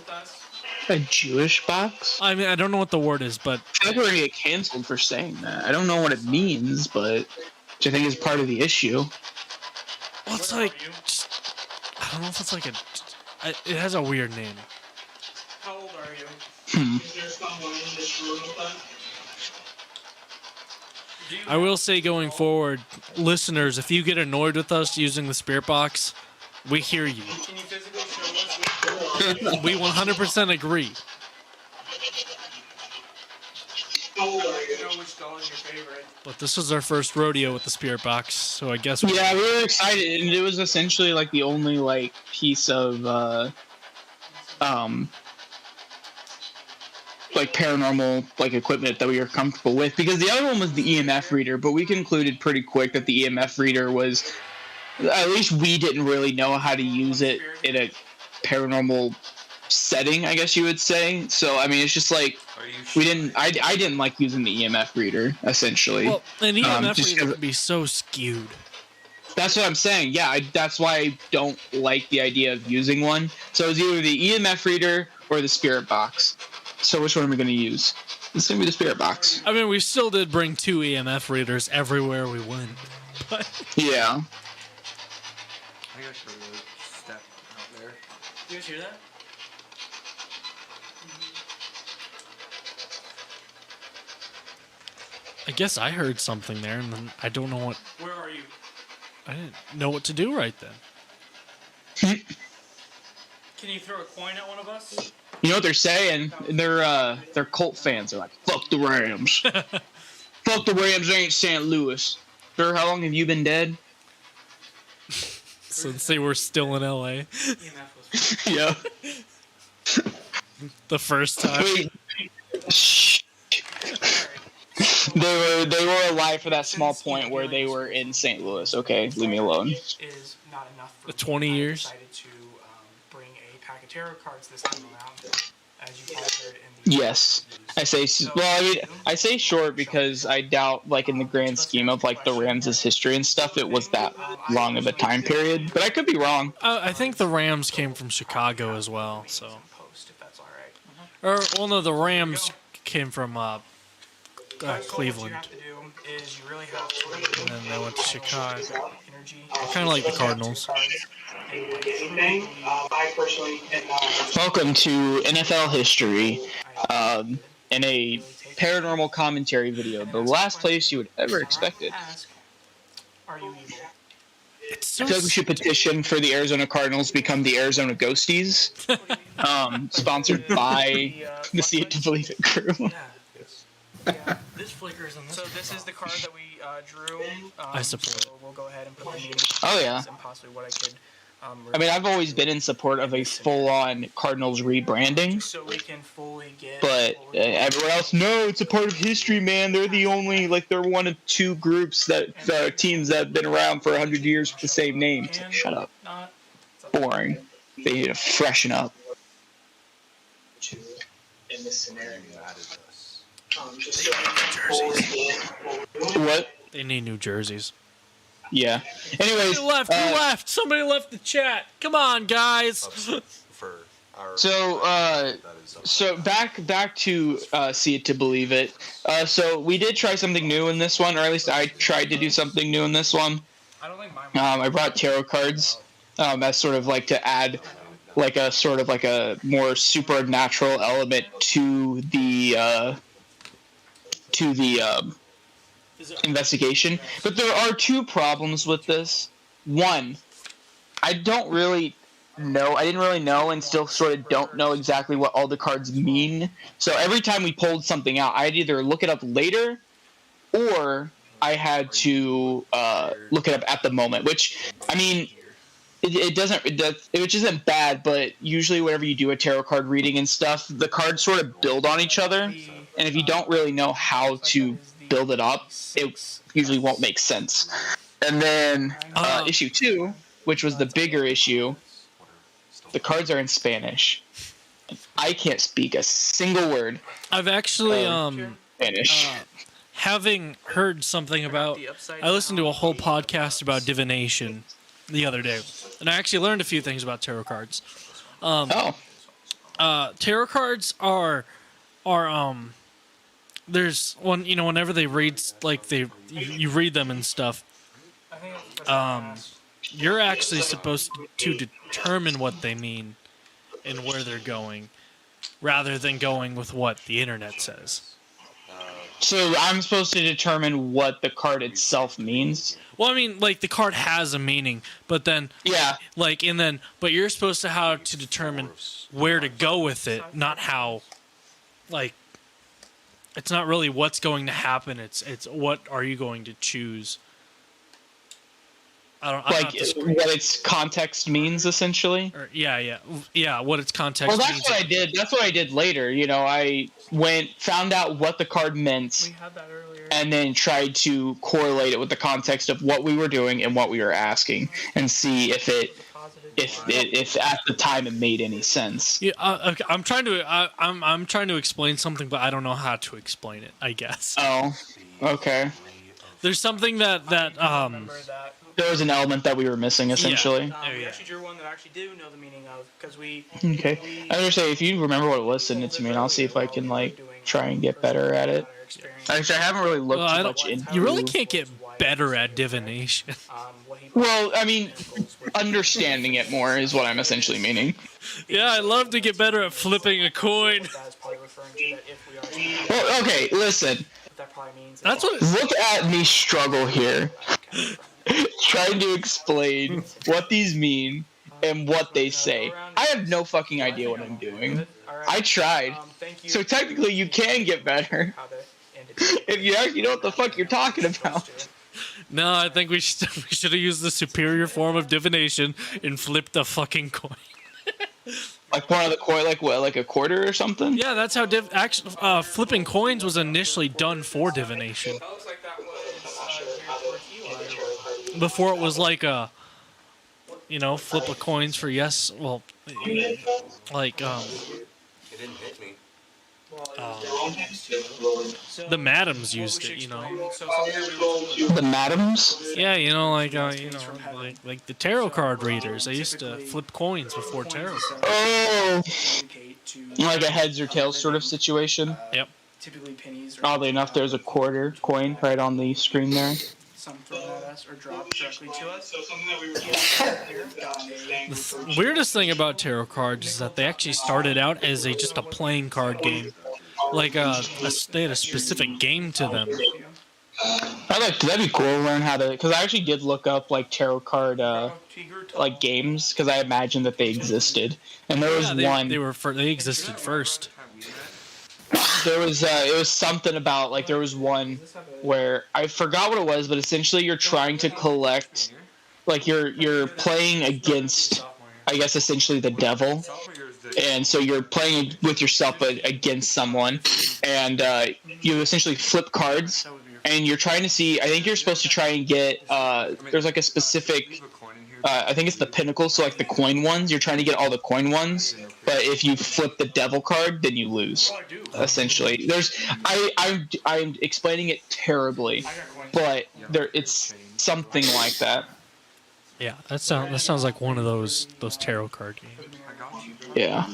Speaker 3: A Jewish box?
Speaker 1: I mean, I don't know what the word is, but
Speaker 3: I feel like we're gonna get canceled for saying that. I don't know what it means, but which I think is part of the issue.
Speaker 1: well, it's like I don't know if it's like it has a weird name.
Speaker 7: how old are you?
Speaker 1: I will say going forward, listeners, if you get annoyed with us using the spirit box, we hear you.
Speaker 7: Can you physically show us?
Speaker 1: We 100% agree.
Speaker 7: How old are you? Know which doll is your favorite?
Speaker 1: But this was our first rodeo with the spirit box, so I guess
Speaker 3: Yeah, we were excited, and it was essentially like the only like piece of like paranormal like equipment that we were comfortable with, because the other one was the EMF reader, but we concluded pretty quick that the EMF reader was, at least we didn't really know how to use it in a paranormal setting, I guess you would say. So I mean, it's just like we didn't. I didn't like using the EMF reader essentially.
Speaker 1: Well, an EMF
Speaker 3: just
Speaker 1: reader would be so skewed.
Speaker 3: That's what I'm saying. Yeah, that's why I don't like the idea of using one. So it's either the EMF reader or the spirit box. So which one are we going to use? It's going to be the spirit box.
Speaker 1: I mean, we still did bring 2 EMF readers everywhere we went. But
Speaker 3: Yeah.
Speaker 6: I think I should have step out there.
Speaker 5: You guys hear that?
Speaker 1: I guess I heard something there, and then I don't know what.
Speaker 5: Where are you?
Speaker 1: I didn't know what to do right then.
Speaker 5: Can you throw a coin at one of us?
Speaker 3: You know what they're saying? They're Colt fans. They're like, fuck the Rams. Fuck the Rams, they ain't St. Louis. Sir, how long have you been dead?
Speaker 1: Since they were still in LA.
Speaker 5: EMF was
Speaker 3: Yeah.
Speaker 1: The first time.
Speaker 3: Wait. Shh. They were alive for that small point where they were in St. Louis. Okay, leave me alone.
Speaker 7: Is not enough for
Speaker 1: The 20
Speaker 7: me.
Speaker 1: years?
Speaker 7: I decided to bring a pack of tarot cards this time around, as you probably heard in the
Speaker 3: Yes, I say. Well, I mean, I say short because I doubt, like in the grand scheme of like the Rams' history and stuff, it was that long of a time period. But I could be wrong.
Speaker 1: I think the Rams came from Chicago as well. So,
Speaker 7: post, if that's all right.
Speaker 1: or well, no, the Rams came from
Speaker 7: What
Speaker 1: Cleveland,
Speaker 7: you have to do is you really have to
Speaker 1: and then they went to Chicago.
Speaker 7: energy.
Speaker 1: Kind of like the Cardinals.
Speaker 7: I personally
Speaker 3: Welcome to NFL history, in a paranormal commentary video. The last place you would ever expect it.
Speaker 7: ask, are you evil?
Speaker 1: It's
Speaker 3: I
Speaker 1: so
Speaker 3: feel like we should petition for the Arizona Cardinals to become the Arizona Ghosties, sponsored by the See It to Believe It crew.
Speaker 7: Yeah.
Speaker 1: This flickers on this.
Speaker 7: So this is the card that we drew.
Speaker 1: I support
Speaker 7: So we'll go ahead and put the meaning.
Speaker 3: Oh, yeah.
Speaker 7: And possibly what I could.
Speaker 3: I mean, I've always been in support of a full-on Cardinals rebranding,
Speaker 7: So we can fully get.
Speaker 3: but everyone else, no, it's a part of history, man. They're the only, like, they're one of two groups that teams that have been around for 100 years with the same name. It's like, shut up.
Speaker 7: Not.
Speaker 3: Boring. They need to freshen up.
Speaker 8: In this scenario,
Speaker 3: What?
Speaker 1: They need new jerseys.
Speaker 3: Yeah. Anyways,
Speaker 1: Who left? Somebody left the chat. Come on, guys.
Speaker 8: for our
Speaker 3: so back to See It to Believe It. So we did try something new in this one, or at least I tried to do something new in this one.
Speaker 7: I don't think mine.
Speaker 3: I brought tarot cards as sort of like to add like a sort of like a more supernatural element to the investigation. But there are two problems with this. One, I didn't really know and still sort of don't know exactly what all the cards mean. So every time we pulled something out, I'd either look it up later or I had to look it up at the moment, which, I mean, which isn't bad, but usually whenever you do a tarot card reading and stuff, the cards sort of build on each other, and if you don't really know how to build it up, it usually won't make sense. And then issue 2, which was the bigger issue, the cards are in Spanish. I can't speak a single word
Speaker 1: I've actually
Speaker 3: Spanish.
Speaker 1: having heard something about. I listened to a whole podcast about divination the other day, and I actually learned a few things about tarot cards. Tarot cards are there's one, whenever they read, like you read them and stuff, you're actually supposed to determine what they mean and where they're going, rather than going with what the internet says.
Speaker 3: So I'm supposed to determine what the card itself means?
Speaker 1: Well, I mean, like, the card has a meaning, but then,
Speaker 3: Yeah.
Speaker 1: but you're supposed to how to determine where to go with it, not how, like, it's not really what's going to happen. It's what are you going to choose. I'm
Speaker 3: Like
Speaker 1: not this
Speaker 3: what its context means, essentially.
Speaker 1: or, yeah. What its context.
Speaker 3: Well, that's
Speaker 1: means.
Speaker 3: what I did. That's what I did later. I found out what the card meant,
Speaker 7: We had that earlier.
Speaker 3: and then tried to correlate it with the context of what we were doing and what we were asking, and see if at the time it made any sense.
Speaker 1: Yeah, okay, I'm trying to explain something, but I don't know how to explain it. I guess
Speaker 3: Oh, okay.
Speaker 1: there's something that
Speaker 7: Remember that.
Speaker 3: There was an element that we were missing, essentially.
Speaker 7: We actually drew one that I actually do know the meaning of, because we.
Speaker 3: Okay. I was gonna say, if you remember what it was, send it to me, and I'll see if I can try and get better at it. Actually, I haven't really looked too much into.
Speaker 1: You really can't get better at divination.
Speaker 3: Well, I mean, understanding it more is what I'm essentially meaning.
Speaker 1: Yeah, I'd love to get better at flipping a coin.
Speaker 3: Well, okay, listen.
Speaker 1: That's what.
Speaker 3: Look at me struggle here, trying to explain what these mean and what they say. I have no fucking idea what I'm doing. I tried. So technically, you can get better if you actually know what the fuck you're talking about.
Speaker 1: No, I think we should have used the superior form of divination and flipped the fucking coin.
Speaker 3: Like one of the coin, like what, like a quarter or something?
Speaker 1: Yeah, that's how actually flipping coins was initially done for divination.
Speaker 7: That looks like that was geared towards Eli.
Speaker 1: Before it was like a, flip of coins for yes. Well, like
Speaker 8: It didn't hit me.
Speaker 1: the madams used
Speaker 7: We
Speaker 1: it.
Speaker 7: should explain. So something that we were
Speaker 3: The madams?
Speaker 1: Yeah, like the tarot card readers. They used to flip coins before tarot.
Speaker 3: Oh,
Speaker 7: communicate to
Speaker 3: like a heads or tails sort of situation.
Speaker 1: Yep.
Speaker 7: typically pennies. Or
Speaker 3: Oddly enough, there's a quarter coin right on the screen there.
Speaker 7: some thrown at us or dropped directly to us.
Speaker 8: So something that we were
Speaker 1: The weirdest thing about tarot cards is that they actually started out as just a playing card game. Like they had a specific game to them.
Speaker 3: That'd be cool to learn how to, because I actually did look up like tarot card like games because I imagined that they existed, and there was one.
Speaker 1: They existed first.
Speaker 3: There was it was something about like there was one where I forgot what it was, but essentially you're trying to collect, like you're playing against, I guess essentially the devil, and so you're playing with yourself but against someone, and you essentially flip cards, and you're trying to see. I think you're supposed to try and get. There's like a specific. I think it's the pinnacle, so like the coin ones. You're trying to get all the coin ones, but if you flip the devil card, then you lose. Essentially, I'm explaining it terribly, but it's something like that.
Speaker 1: Yeah, that sounds like one of those tarot card games.
Speaker 3: Yeah.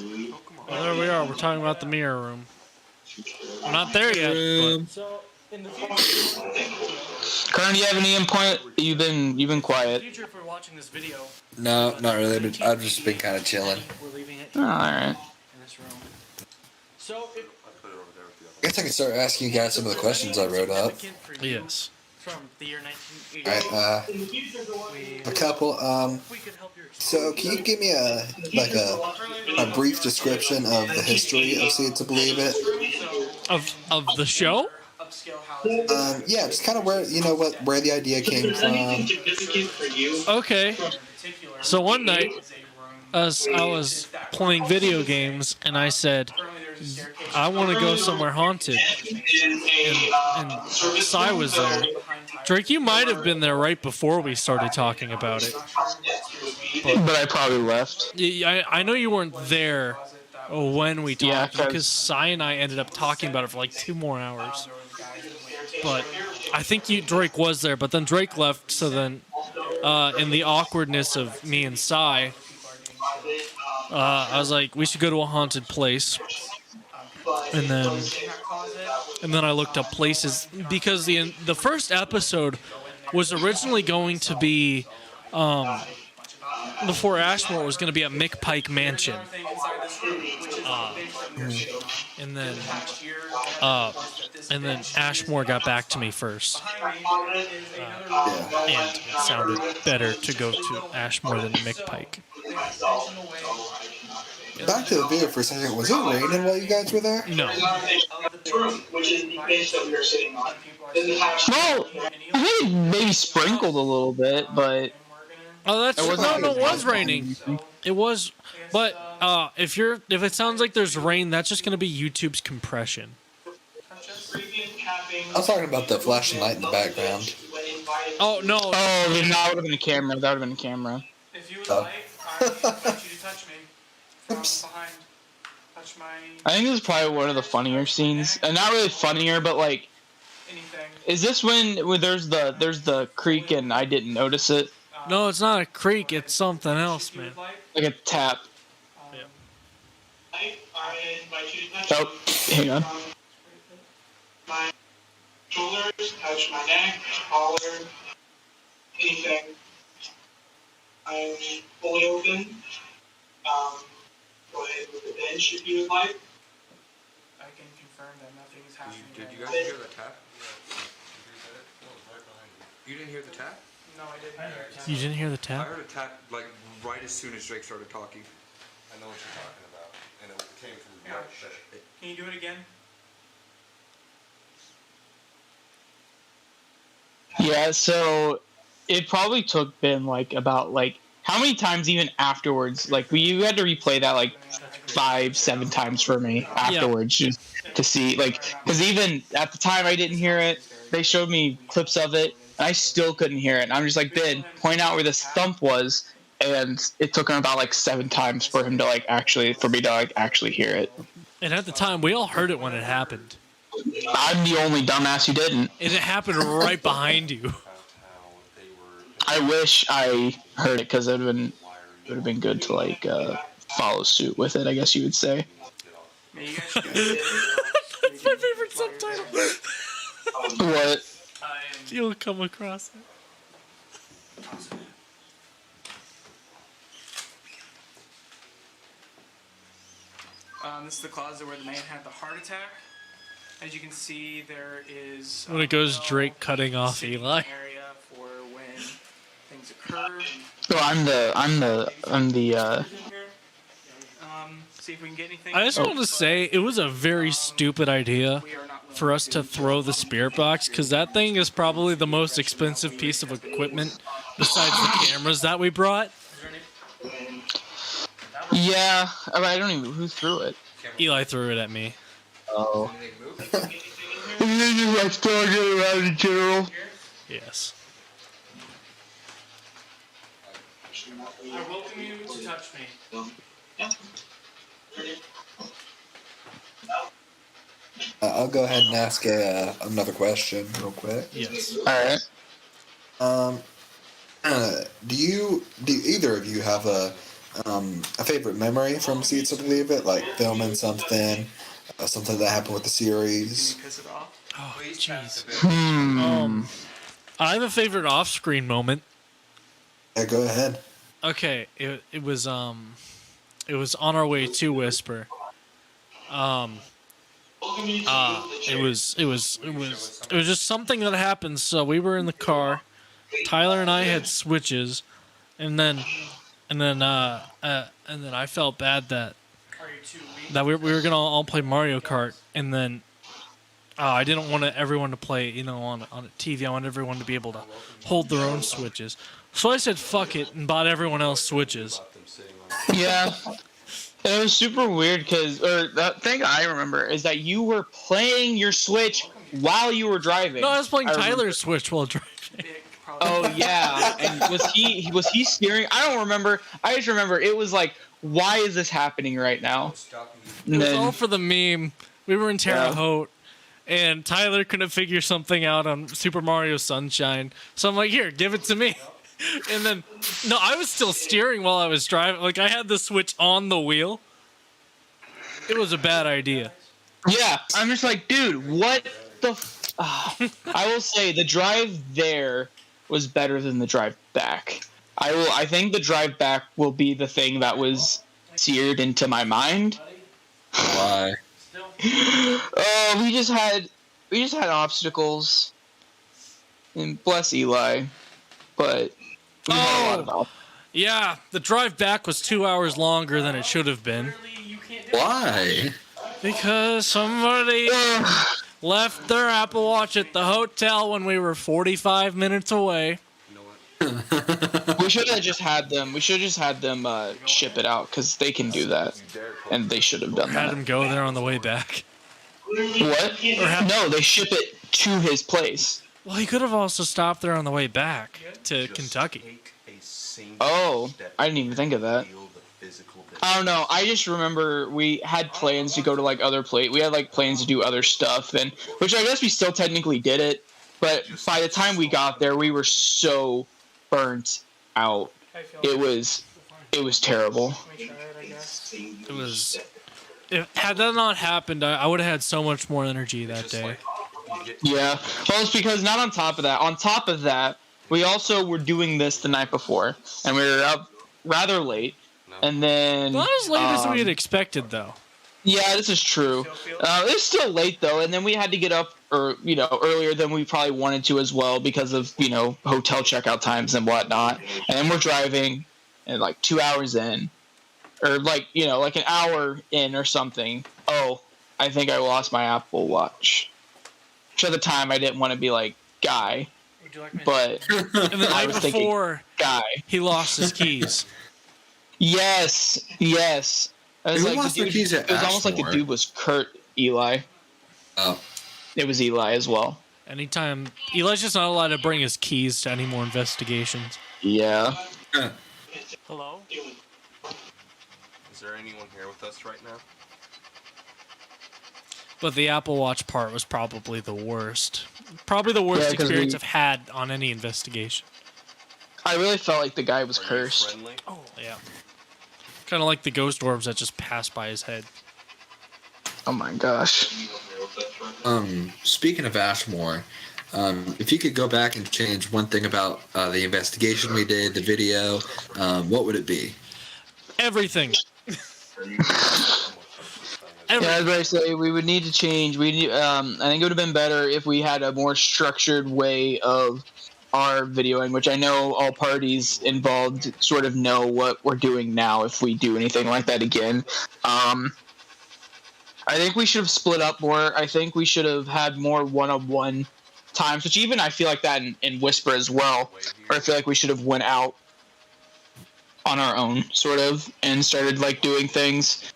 Speaker 1: Well, there we are. We're talking about the mirror room. We're not there yet. But
Speaker 7: So in the future,
Speaker 3: Kern, do you have any input? You've been quiet.
Speaker 7: if we're watching this video,
Speaker 2: No, not really. But I've just been kind of chilling.
Speaker 7: we're leaving it
Speaker 3: Oh, all right.
Speaker 7: in this room. So if
Speaker 2: I guess I can start asking you guys some of the questions I wrote up.
Speaker 1: yes.
Speaker 7: from the year
Speaker 2: All
Speaker 7: 1980,
Speaker 2: right, a couple.
Speaker 7: we could help your
Speaker 2: So can you give me a brief description of the history of See It to Believe It?
Speaker 1: Of the show?
Speaker 7: upscale housing.
Speaker 2: Yeah, just kind of where where the idea came from.
Speaker 1: Okay. So one night, I was playing video games, and I said, I want to go somewhere haunted. And Cy was there. Drake, you might have been there right before we started talking about it.
Speaker 3: But I probably left.
Speaker 1: I know you weren't there when we
Speaker 3: Yeah,
Speaker 1: talked, because Cy and I ended up talking about it for like 2 more hours. But I think Drake was there, but then Drake left, so then in the awkwardness of me and Cy, I was like, we should go to a haunted place. And then I looked up places, because the first episode was originally going to be before Ashmore was going to be at Mick Pike Mansion. And then Ashmore got back to me first. And it sounded better to go to Ashmore than Mick Pike.
Speaker 2: Back to the video for a second. Was it raining while you guys were there?
Speaker 1: No.
Speaker 8: which is the base that we are sitting on.
Speaker 3: Well, I think maybe sprinkled a little bit, but
Speaker 1: Oh, that's
Speaker 3: It wasn't
Speaker 1: no,
Speaker 3: like
Speaker 1: it was raining. It was, but if it sounds like there's rain, that's just gonna be YouTube's compression.
Speaker 2: I was talking about the flashing light in the background.
Speaker 1: Oh no.
Speaker 3: oh, then that would have been a camera. That would have been a camera.
Speaker 7: If you would like, I invite you to touch me from behind. Touch my
Speaker 3: I think this is probably one of the funnier scenes, and not really funnier, but like,
Speaker 7: anything.
Speaker 3: is this when there's the creek and I didn't notice it,
Speaker 1: No, it's not a creek. It's something else, man.
Speaker 3: like a tap?
Speaker 8: I invite you to touch
Speaker 3: Oh, hang on.
Speaker 8: my shoulders, touch my neck, collar, anything. I'm fully open. Go ahead with the bench if you would like.
Speaker 7: I can confirm that nothing is happening.
Speaker 6: Did you
Speaker 7: right
Speaker 6: guys hear the tap? You didn't hear the tap?
Speaker 7: now. No, I didn't hear it.
Speaker 1: You didn't hear the
Speaker 6: I
Speaker 1: tap?
Speaker 6: heard a tap like right as soon as Drake started talking.
Speaker 9: I know what you're talking about, and it came from the
Speaker 7: Yeah. Can you do it again?
Speaker 3: Yeah, so it probably took Ben like about like how many times even afterwards? Like you had to replay that like 5-7 times for me afterwards just to see, like, because even at the time I didn't hear it. They showed me clips of it, and I still couldn't hear it. And I'm just like, Ben, point out where this thump was, and it took him about like 7 times for him to like actually hear it.
Speaker 1: And at the time, we all heard it when it happened.
Speaker 3: I'm the only dumbass who didn't.
Speaker 1: And it happened right behind you.
Speaker 3: I wish I heard it because it would have been good to like follow suit with it, I guess you would say.
Speaker 1: That's my favorite subtitle.
Speaker 3: What?
Speaker 1: You'll come across it.
Speaker 7: This is the closet where the man had the heart attack. As you can see, there is
Speaker 1: When it goes Drake cutting off
Speaker 7: sitting
Speaker 1: Eli.
Speaker 7: area for when things occur.
Speaker 3: So I'm the
Speaker 7: See if we can get anything.
Speaker 1: I just want to say it was a very stupid idea for us to throw the spirit box, because that thing is probably the most expensive piece of equipment besides the cameras that we brought.
Speaker 3: Yeah, I don't even who threw it.
Speaker 1: Eli threw it at me.
Speaker 3: Oh. I started around in general.
Speaker 1: Yes.
Speaker 7: I welcome you to touch me.
Speaker 2: I'll go ahead and ask another question real quick.
Speaker 1: Yes.
Speaker 3: All right.
Speaker 2: Do either of you have a favorite memory from Seeds of Believe It, like filming something, something that happened with the series?
Speaker 7: Piss it off.
Speaker 1: Oh, jeez. I have a favorite off-screen moment.
Speaker 2: Yeah, go ahead.
Speaker 1: Okay, it was on our way to Whisper. It was just something that happened. So we were in the car. Tyler and I had switches, and then I felt bad that we were gonna all play Mario Kart, and then I didn't want everyone to play, on a TV. I wanted everyone to be able to hold their own switches. So I said fuck it and bought everyone else switches.
Speaker 3: Yeah. And it was super weird because the thing I remember is that you were playing your Switch while you were driving.
Speaker 1: No, I was playing Tyler's Switch while driving.
Speaker 3: Oh yeah, and was he steering? I don't remember. I just remember it was like, why is this happening right now?
Speaker 1: It was all for the meme. We were in Terre Haute, and Tyler couldn't figure something out on Super Mario Sunshine. So I'm like, here, give it to me. And then, no, I was still steering while I was driving. Like, I had the Switch on the wheel. It was a bad idea.
Speaker 3: Yeah, I'm just like, dude, what the I will say the drive there was better than the drive back. I think the drive back will be the thing that was seared into my mind.
Speaker 2: Why?
Speaker 3: We just had obstacles, and bless Eli, but we had a lot of obstacles.
Speaker 1: Yeah, the drive back was 2 hours longer than it should have been.
Speaker 2: Why?
Speaker 1: Because somebody left their Apple Watch at the hotel when we were 45 minutes away.
Speaker 3: We should have just had them. We should have just had them ship it out because they can do that, and they should have done
Speaker 1: Had
Speaker 3: that.
Speaker 1: him go there on the way back.
Speaker 3: What? No, they ship it to his place.
Speaker 1: Well, he could have also stopped there on the way back to Kentucky.
Speaker 3: Oh, I didn't even think of that. I don't know. I just remember we had plans to go to like other we had like plans to do other stuff, and which I guess we still technically did it. But by the time we got there, we were so burnt out. It was terrible.
Speaker 1: Had that not happened, I would have had so much more energy that day.
Speaker 3: Yeah. Well, it's because not on top of that. On top of that, we also were doing this the night before, and we were up rather late. And then
Speaker 1: Not as late as we had expected, though.
Speaker 3: Yeah, this is true. It's still late though, and then we had to get up earlier than we probably wanted to as well because of hotel checkout times and whatnot. And then we're driving, and like 2 hours in, or like an hour in or something. Oh, I think I lost my Apple Watch. Which at the time I didn't want to be like, guy,
Speaker 5: Would you like me to-
Speaker 3: but
Speaker 1: And the
Speaker 3: I
Speaker 1: night
Speaker 3: was thinking,
Speaker 1: before,
Speaker 3: guy.
Speaker 1: he lost his keys.
Speaker 3: Yes. It was
Speaker 2: Who
Speaker 3: like
Speaker 2: lost
Speaker 3: the
Speaker 2: their
Speaker 3: dude.
Speaker 2: keys at
Speaker 3: It was almost like the
Speaker 2: Ashmore?
Speaker 3: dude was Kurt Eli.
Speaker 2: Oh.
Speaker 3: It was Eli as well.
Speaker 1: Anytime Eli's just not allowed to bring his keys to any more investigations.
Speaker 3: Yeah.
Speaker 5: Hello?
Speaker 9: Is there anyone here with us right now?
Speaker 1: But the Apple Watch part was probably the worst. Probably the worst
Speaker 3: Yeah, 'cause
Speaker 1: experience
Speaker 3: we-
Speaker 1: I've had on any investigation.
Speaker 3: I really felt like the guy was
Speaker 9: Are you
Speaker 3: cursed.
Speaker 9: friendly?
Speaker 1: Oh, yeah. Kind of like the ghost orbs that just passed by his head.
Speaker 3: Oh my gosh.
Speaker 2: Speaking of Ashmore, if you could go back and change one thing about the investigation we did, the video, what would it be?
Speaker 1: Everything.
Speaker 3: Yeah, I was going to say we would need to change. I think it would have been better if we had a more structured way of our videoing, which I know all parties involved sort of know what we're doing now if we do anything like that again. I think we should have split up more. I think we should have had more one-on-one times, which even I feel like that in Whisper as well. Or I feel like we should have went out on our own, sort of, and started like doing things.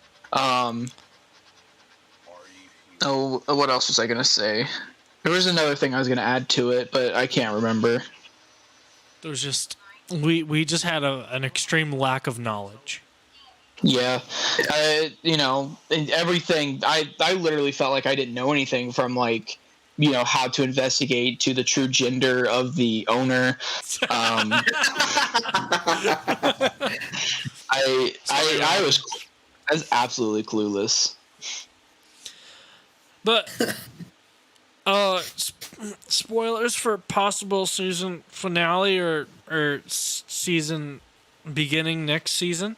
Speaker 3: Oh, what else was I gonna say? There was another thing I was gonna add to it, but I can't remember.
Speaker 1: There was just we just had an extreme lack of knowledge.
Speaker 3: Yeah, everything. I literally felt like I didn't know anything from like, how to investigate to the true gender of the owner. I was absolutely clueless.
Speaker 1: But spoilers for possible season finale or season beginning next season.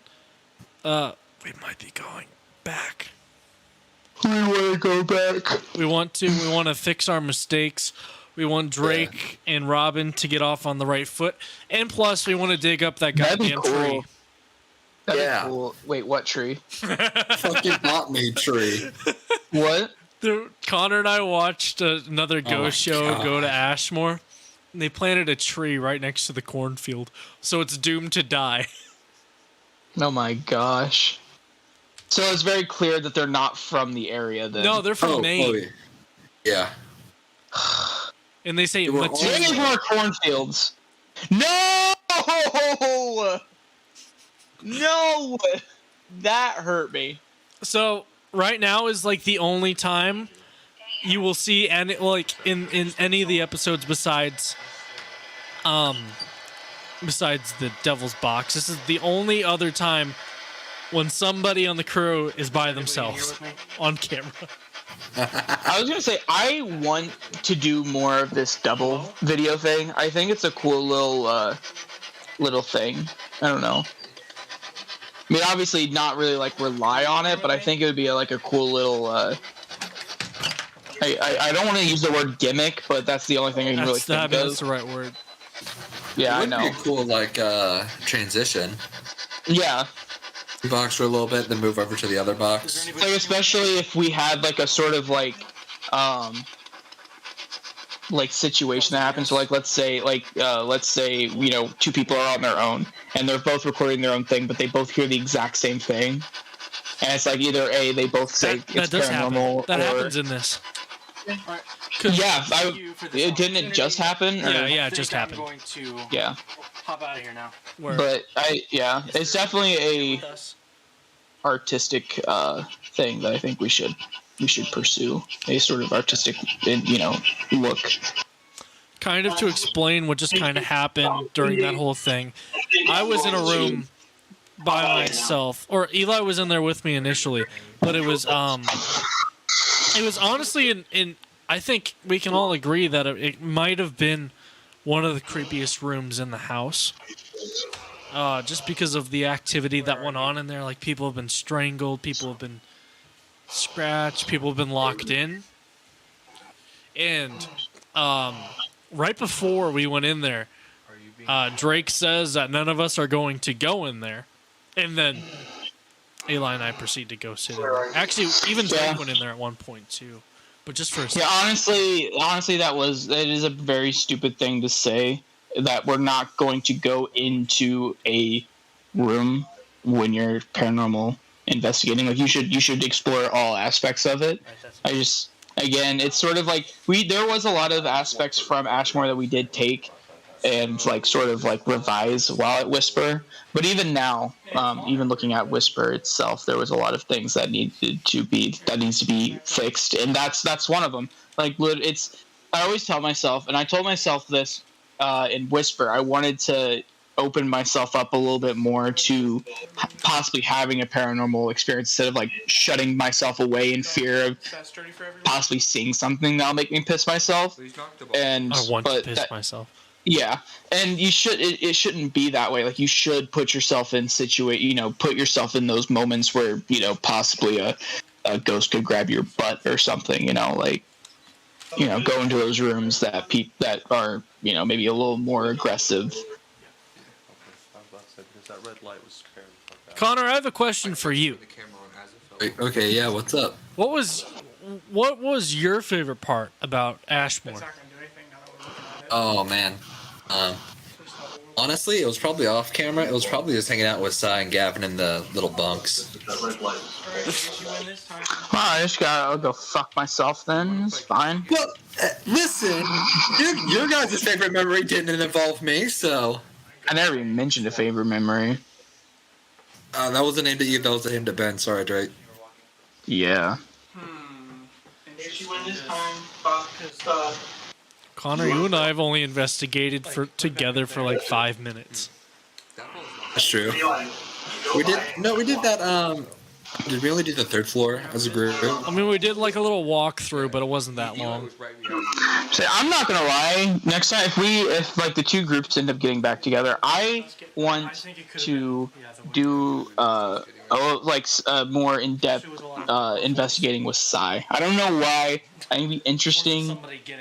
Speaker 1: We might be going back.
Speaker 3: We want to go back.
Speaker 1: We want to fix our mistakes. We want Drake and Robin to get off on the right foot, and plus we want to dig up that
Speaker 3: That'd be
Speaker 1: goddamn
Speaker 3: cool.
Speaker 1: tree.
Speaker 3: That'd
Speaker 2: Yeah.
Speaker 3: be cool. Wait, what tree?
Speaker 2: Fucking not me tree.
Speaker 3: What?
Speaker 1: Connor and I watched another
Speaker 2: my
Speaker 1: ghost show
Speaker 2: God.
Speaker 1: go to Ashmore, and they planted a tree right next to the cornfield, so it's doomed to die.
Speaker 3: Oh my gosh. So it's very clear that they're not from the area then.
Speaker 1: No, they're from Maine,
Speaker 2: Yeah.
Speaker 1: and they say
Speaker 2: They were all-
Speaker 3: Stay
Speaker 1: Methuselah.
Speaker 3: from our cornfields. No! No! That hurt me.
Speaker 1: So right now is like the only time you will see any like in any of the episodes besides the Devil's Box. This is the only other time when somebody on the crew is by themselves on camera.
Speaker 3: I was gonna say I want to do more of this double video thing. I think it's a cool little thing. I don't know. I mean, obviously not really like rely on it, but I think it would be like a cool little. I don't want to use the word gimmick, but that's the only thing I can really think
Speaker 1: That's
Speaker 3: of.
Speaker 1: the right word.
Speaker 3: Yeah, I
Speaker 2: It would
Speaker 3: know.
Speaker 2: be a cool transition.
Speaker 3: Yeah,
Speaker 2: Box for a little bit, then move over to the other box.
Speaker 3: like especially if we had like a sort of like situation that happens. So like let's say two people are on their own and they're both recording their own thing, but they both hear the exact same thing, and it's like either they both say
Speaker 1: That
Speaker 3: it's
Speaker 1: does happen.
Speaker 3: paranormal,
Speaker 1: That
Speaker 3: or
Speaker 1: happens in this.
Speaker 3: yeah, it didn't just happen. Or,
Speaker 1: Yeah, it just
Speaker 5: I'm
Speaker 1: happened.
Speaker 5: going to
Speaker 3: yeah.
Speaker 5: hop out of here now.
Speaker 1: Where
Speaker 3: But it's definitely a
Speaker 5: With us.
Speaker 3: artistic thing that I think we should pursue, a sort of artistic look.
Speaker 1: kind of to explain what just kind of happened during that whole thing. I was in a room by myself, or Eli was in there with me initially, but it was honestly in I think we can all agree that it might have been one of the creepiest rooms in the house. Just because of the activity that went on in there, like people have been strangled, people have been scratched, people have been locked in. And right before we went in there, Drake says that none of us are going to go in there. And then Eli and I proceed to go sit in there. Actually, even Drake went in there at one point, too. but just for a
Speaker 3: Yeah, honestly, that is a very stupid thing to say, that we're not going to go into a room when you're paranormal investigating. Like, you should explore all aspects of it. Again, it's sort of like there was a lot of aspects from Ashmore that we did take and like sort of like revise while at Whisper. But even now, even looking at Whisper itself, there was a lot of things that needs to be fixed, and that's one of them. Like, I always tell myself, and I told myself this in Whisper, I wanted to open myself up a little bit more to possibly having a paranormal experience instead of like shutting myself away in fear of possibly seeing something that'll make me piss myself. And
Speaker 1: I want to piss myself.
Speaker 3: Yeah, and you should. It shouldn't be that way. Like, you should put yourself in put yourself in those moments where possibly a ghost could grab your butt or something. Like, go into those rooms that are maybe a little more aggressive.
Speaker 1: Connor, I have a question for you.
Speaker 2: Okay, yeah, what's up?
Speaker 1: What was your favorite part about Ashmore?
Speaker 2: Oh man, honestly, it was probably off camera. It was probably just hanging out with Cy and Gavin in the little bunks.
Speaker 3: I just gotta go fuck myself then. It's fine.
Speaker 2: Well, listen, your guys' favorite memory didn't involve me, so.
Speaker 3: I never even mentioned a favorite memory.
Speaker 2: That wasn't aimed at you. That was aimed at Ben. Sorry, Drake.
Speaker 3: Yeah.
Speaker 1: Connor, you and I have only investigated together for like 5 minutes.
Speaker 2: That's true. We did that. Did we only do the third floor as a group?
Speaker 1: I mean, we did like a little walkthrough, but it wasn't that long.
Speaker 3: So I'm not gonna lie. Next time, if like the two groups end up getting back together, I want to do more in-depth investigating with Cy. I don't know why. I think it'd be interesting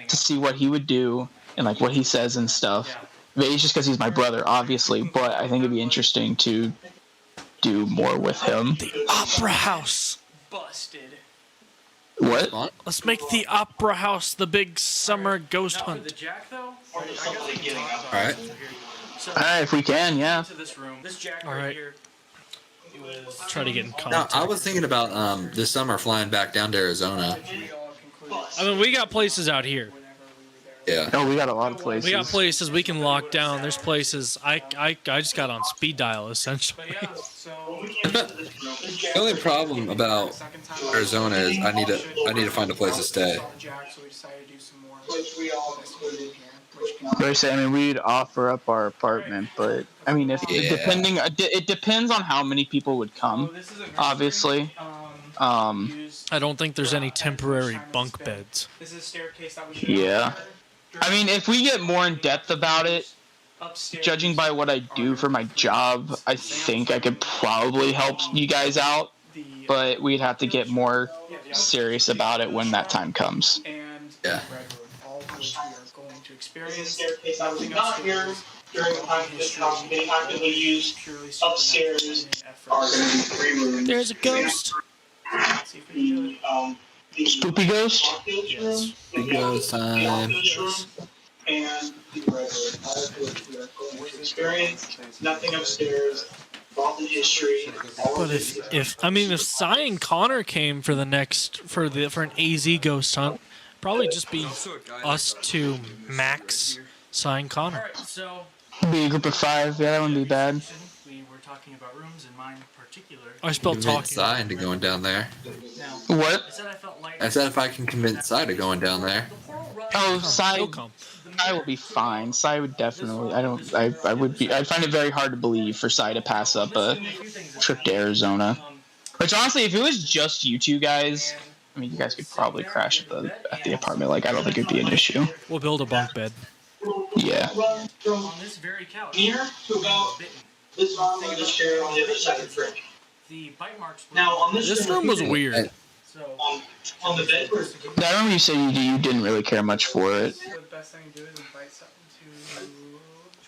Speaker 3: to see what he would do and like what he says and stuff. Maybe it's just because he's my brother, obviously, but I think it'd be interesting to do more with him.
Speaker 1: The Opera House.
Speaker 7: Busted.
Speaker 3: What?
Speaker 1: Let's make the Opera House the big summer ghost hunt.
Speaker 7: The Jack though.
Speaker 2: Alright.
Speaker 3: Alright, if we can, yeah.
Speaker 7: This Jack
Speaker 1: All right.
Speaker 7: here.
Speaker 1: Try to get in
Speaker 2: No,
Speaker 1: contact.
Speaker 2: I was thinking about this summer flying back down to Arizona.
Speaker 1: I mean, we got places out here.
Speaker 2: Yeah.
Speaker 3: Oh, we got a lot of places.
Speaker 1: We got places we can lock down. There's places I just got on speed dial essentially.
Speaker 2: The only problem about Arizona is I need to find a place to stay.
Speaker 3: I mean, we'd offer up our apartment, but I mean, it depends on how many people would come. Obviously,
Speaker 1: I don't think there's any temporary bunk beds.
Speaker 3: Yeah. I mean, if we get more in depth about it, judging by what I do for my job, I think I could probably help you guys out, but we'd have to get more serious about it when that time comes.
Speaker 2: Yeah.
Speaker 8: This staircase that was not here during the time of this house being actively used. Upstairs are going to be 3 rooms.
Speaker 1: There's a ghost.
Speaker 8: The
Speaker 3: Spoopy ghost?
Speaker 8: room,
Speaker 2: Ghost time.
Speaker 8: and the regular. We are going to experience nothing upstairs. Involved in history.
Speaker 1: But if Cy and Connor came for an AZ ghost hunt, probably just be us two, Max, Cy, and Connor.
Speaker 7: So
Speaker 3: Be a group of 5. Yeah, that wouldn't be bad.
Speaker 7: we were talking about rooms, and mine in particular.
Speaker 1: I spelled
Speaker 2: Convince
Speaker 1: talking.
Speaker 2: Cy into going down there.
Speaker 3: What?
Speaker 7: I said I felt like
Speaker 2: I said if I can convince Cy to going down there.
Speaker 3: Oh, Cy
Speaker 1: He'll come.
Speaker 3: will be fine. Cy would definitely. I'd find it very hard to believe for Cy to pass up a trip to Arizona. Which honestly, if it was just you two guys, I mean, you guys could probably crash at the apartment. Like, I don't think it'd be an issue.
Speaker 1: We'll build a bunk bed.
Speaker 3: Yeah.
Speaker 8: From
Speaker 7: on this very couch.
Speaker 8: here to about this arm of the chair on the other side of the fridge.
Speaker 7: The bite marks were
Speaker 8: Now on
Speaker 1: This room was weird.
Speaker 7: so
Speaker 8: on the bed where
Speaker 3: I remember you said you didn't really care much for it.
Speaker 7: the best thing to do is invite something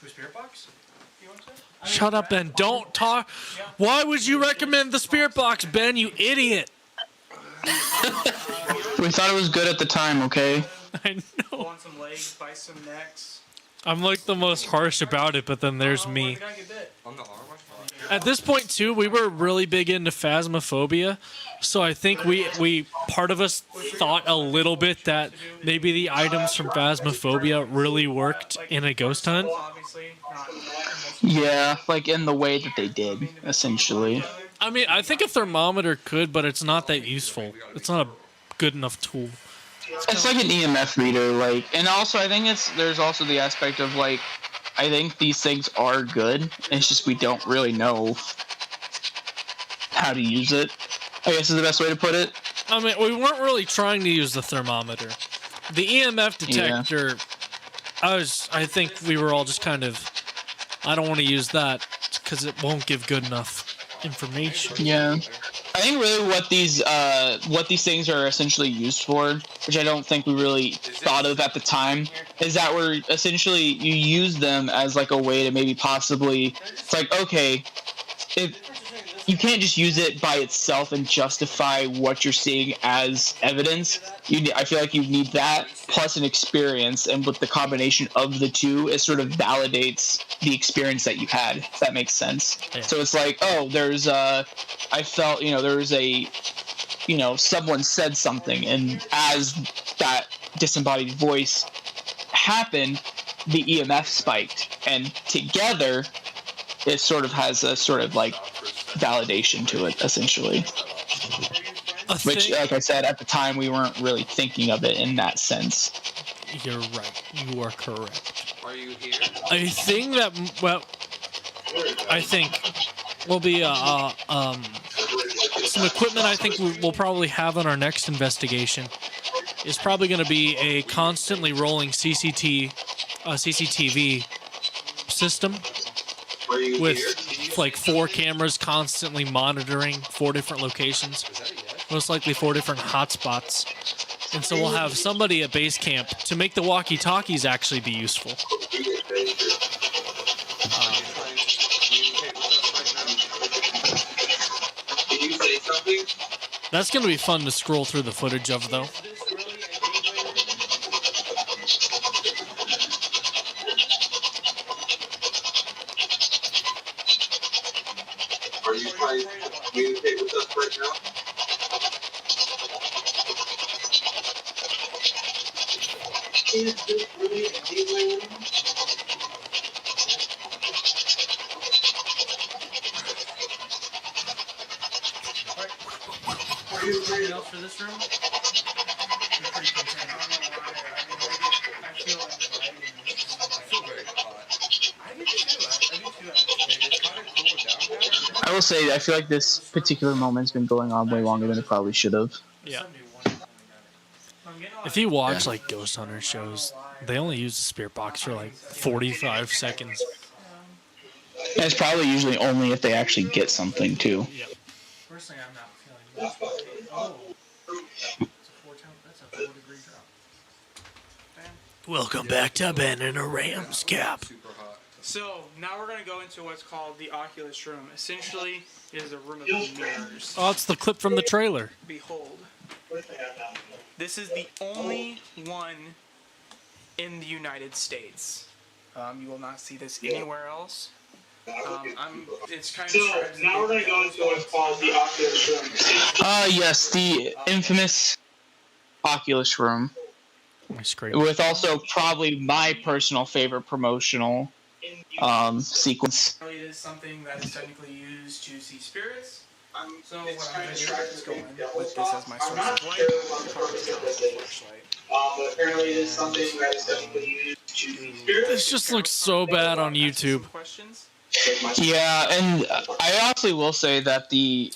Speaker 7: to a spirit box. You want to?
Speaker 1: Shut up, Ben. Don't talk. Why would you recommend the spirit box, Ben? You idiot.
Speaker 3: We thought it was good at the time, okay?
Speaker 1: I know.
Speaker 7: Pull on some legs, bite some necks.
Speaker 1: I'm like the most harsh about it, but then there's me.
Speaker 7: The guy get bit.
Speaker 6: On the arm, I thought.
Speaker 1: At this point too, we were really big into phasmophobia, so I think we part of us thought a little bit that maybe the items from phasmophobia really worked in a ghost hunt.
Speaker 7: Obviously, not.
Speaker 3: Yeah, like in the way that they did, essentially.
Speaker 1: I mean, I think a thermometer could, but it's not that useful. It's not a good enough tool.
Speaker 3: It's like an EMF reader, like, and also I think there's also the aspect of like, I think these things are good. It's just we don't really know how to use it, I guess is the best way to put it.
Speaker 1: I mean, we weren't really trying to use the thermometer. The EMF detector, I think we were all just kind of, I don't want to use that because it won't give good enough information.
Speaker 3: Yeah. I think really what these things are essentially used for, which I don't think we really thought of at the time, is that we're essentially, you use them as like a way to maybe possibly, it's like, okay, if you can't just use it by itself and justify what you're seeing as evidence. I feel like you need that plus an experience, and with the combination of the two, it sort of validates the experience that you had, if that makes sense.
Speaker 1: Yeah.
Speaker 3: So it's like, oh, I felt, there was someone said something, and as that disembodied voice happened, the EMF spiked, and together it sort of has a sort of like validation to it, essentially. Which, like I said, at the time we weren't really thinking of it in that sense.
Speaker 1: You're right. You are correct.
Speaker 6: Are you here?
Speaker 1: A thing that, well, I think will be some equipment I think we'll probably have on our next investigation is probably going to be a constantly rolling CCTV system with like 4 cameras constantly monitoring 4 different locations, most likely 4 different hotspots. And so we'll have somebody at base camp to make the walkie-talkies actually be useful. That's going to be fun to scroll through the footage of, though.
Speaker 8: Are you trying to communicate with us right now?
Speaker 5: Anything else for this room? You're pretty content.
Speaker 7: I feel anxiety.
Speaker 6: I feel very hot.
Speaker 7: I do too, actually.
Speaker 6: It's kind of cooling down now.
Speaker 3: I will say, I feel like this particular moment's been going on way longer than it probably should have.
Speaker 1: Yeah.
Speaker 7: I'm getting a
Speaker 1: If you watch like Ghost Hunter shows, they only use the spirit box for like 45 seconds.
Speaker 3: And it's probably usually only if they actually get something, too.
Speaker 1: Yep.
Speaker 5: Personally, I'm not feeling this. Oh. That's a 4-degree drop.
Speaker 1: Welcome back to Ben and a Rams cap.
Speaker 6: Super hot.
Speaker 7: So now we're going to go into what's called the Oculus room. Essentially, it is a room of mirrors.
Speaker 1: Oh, it's the clip from the trailer.
Speaker 7: Behold, this is the only one in the United States. You will not see this anywhere else. It's kind of
Speaker 8: So now we're going to go into what's called the Oculus room.
Speaker 3: Yes, the infamous Oculus room.
Speaker 1: My screen.
Speaker 3: With also probably my personal favorite promotional sequence.
Speaker 7: It is something that is technically used to see spirits. So
Speaker 8: It's
Speaker 7: what I'm
Speaker 8: kind
Speaker 7: going
Speaker 8: of
Speaker 7: to do
Speaker 8: tracking
Speaker 7: is go in
Speaker 8: the
Speaker 7: with this as my
Speaker 8: I'm
Speaker 7: source
Speaker 8: not
Speaker 7: of
Speaker 8: sure
Speaker 7: light.
Speaker 8: what the purpose of this is. But apparently it is something that is technically used to see spirits.
Speaker 1: This just looks so bad on YouTube.
Speaker 7: Questions?
Speaker 3: Yeah, and I honestly will say that the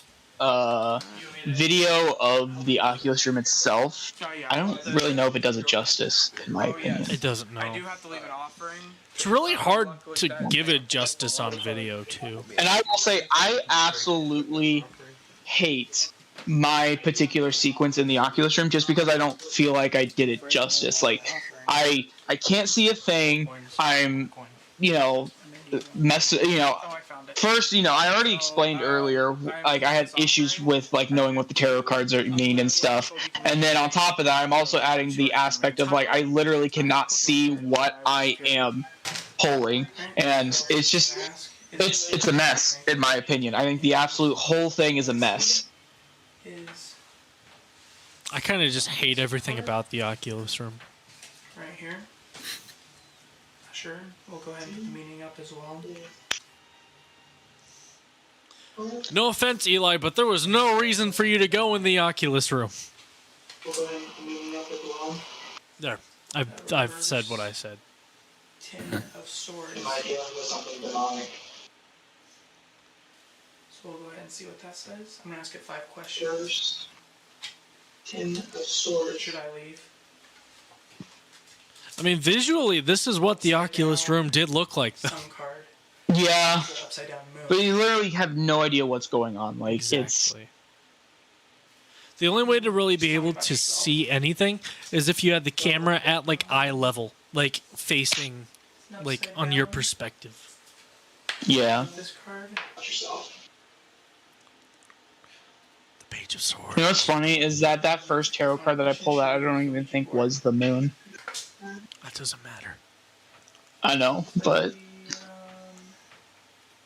Speaker 3: video of the Oculus room itself,
Speaker 7: Oh, yeah.
Speaker 3: I don't really know if it does it justice, in my
Speaker 7: Oh,
Speaker 3: opinion.
Speaker 7: yes.
Speaker 1: It doesn't
Speaker 7: I do
Speaker 1: know.
Speaker 7: have to leave an offering.
Speaker 1: It's really hard to give it justice on video, too.
Speaker 3: And I will say, I absolutely hate my particular sequence in the Oculus room just because I don't feel like I did it justice. Like, I can't see a thing. I'm,
Speaker 7: Oh, I found
Speaker 3: first, I already explained earlier, like I had issues with like knowing what the tarot cards mean and stuff, and then on top of that, I'm also adding the aspect of like I literally cannot see what I am pulling, and it's just it's a mess in my opinion. I think the absolute whole thing is a mess.
Speaker 1: I kind of just hate everything about the Oculus room.
Speaker 7: Right here. Sure, we'll go ahead and put the meaning up as well.
Speaker 1: No offense, Eli, but there was no reason for you to go in the Oculus room.
Speaker 8: We'll go ahead and put the meaning up as well.
Speaker 1: There, I've said what I said.
Speaker 7: 10 of Swords.
Speaker 8: Am I dealing with something demonic?
Speaker 7: So we'll go ahead and see what that says. I'm gonna ask it 5 questions.
Speaker 8: First, 10 of Swords.
Speaker 7: Should I leave?
Speaker 1: I mean, visually, this is what the Oculus room did look like.
Speaker 7: Sun card.
Speaker 3: Yeah,
Speaker 7: Upside down moon.
Speaker 3: but you literally have no idea what's going on. Like
Speaker 1: Exactly. The only way to really be able to see anything is if you had the camera at like eye level, like facing, like on your perspective.
Speaker 3: Yeah.
Speaker 7: This card.
Speaker 8: Yourself.
Speaker 1: The Page of Swords.
Speaker 3: You know what's funny is that first tarot card that I pulled out, I don't even think was the moon.
Speaker 1: That doesn't matter.
Speaker 3: I know, but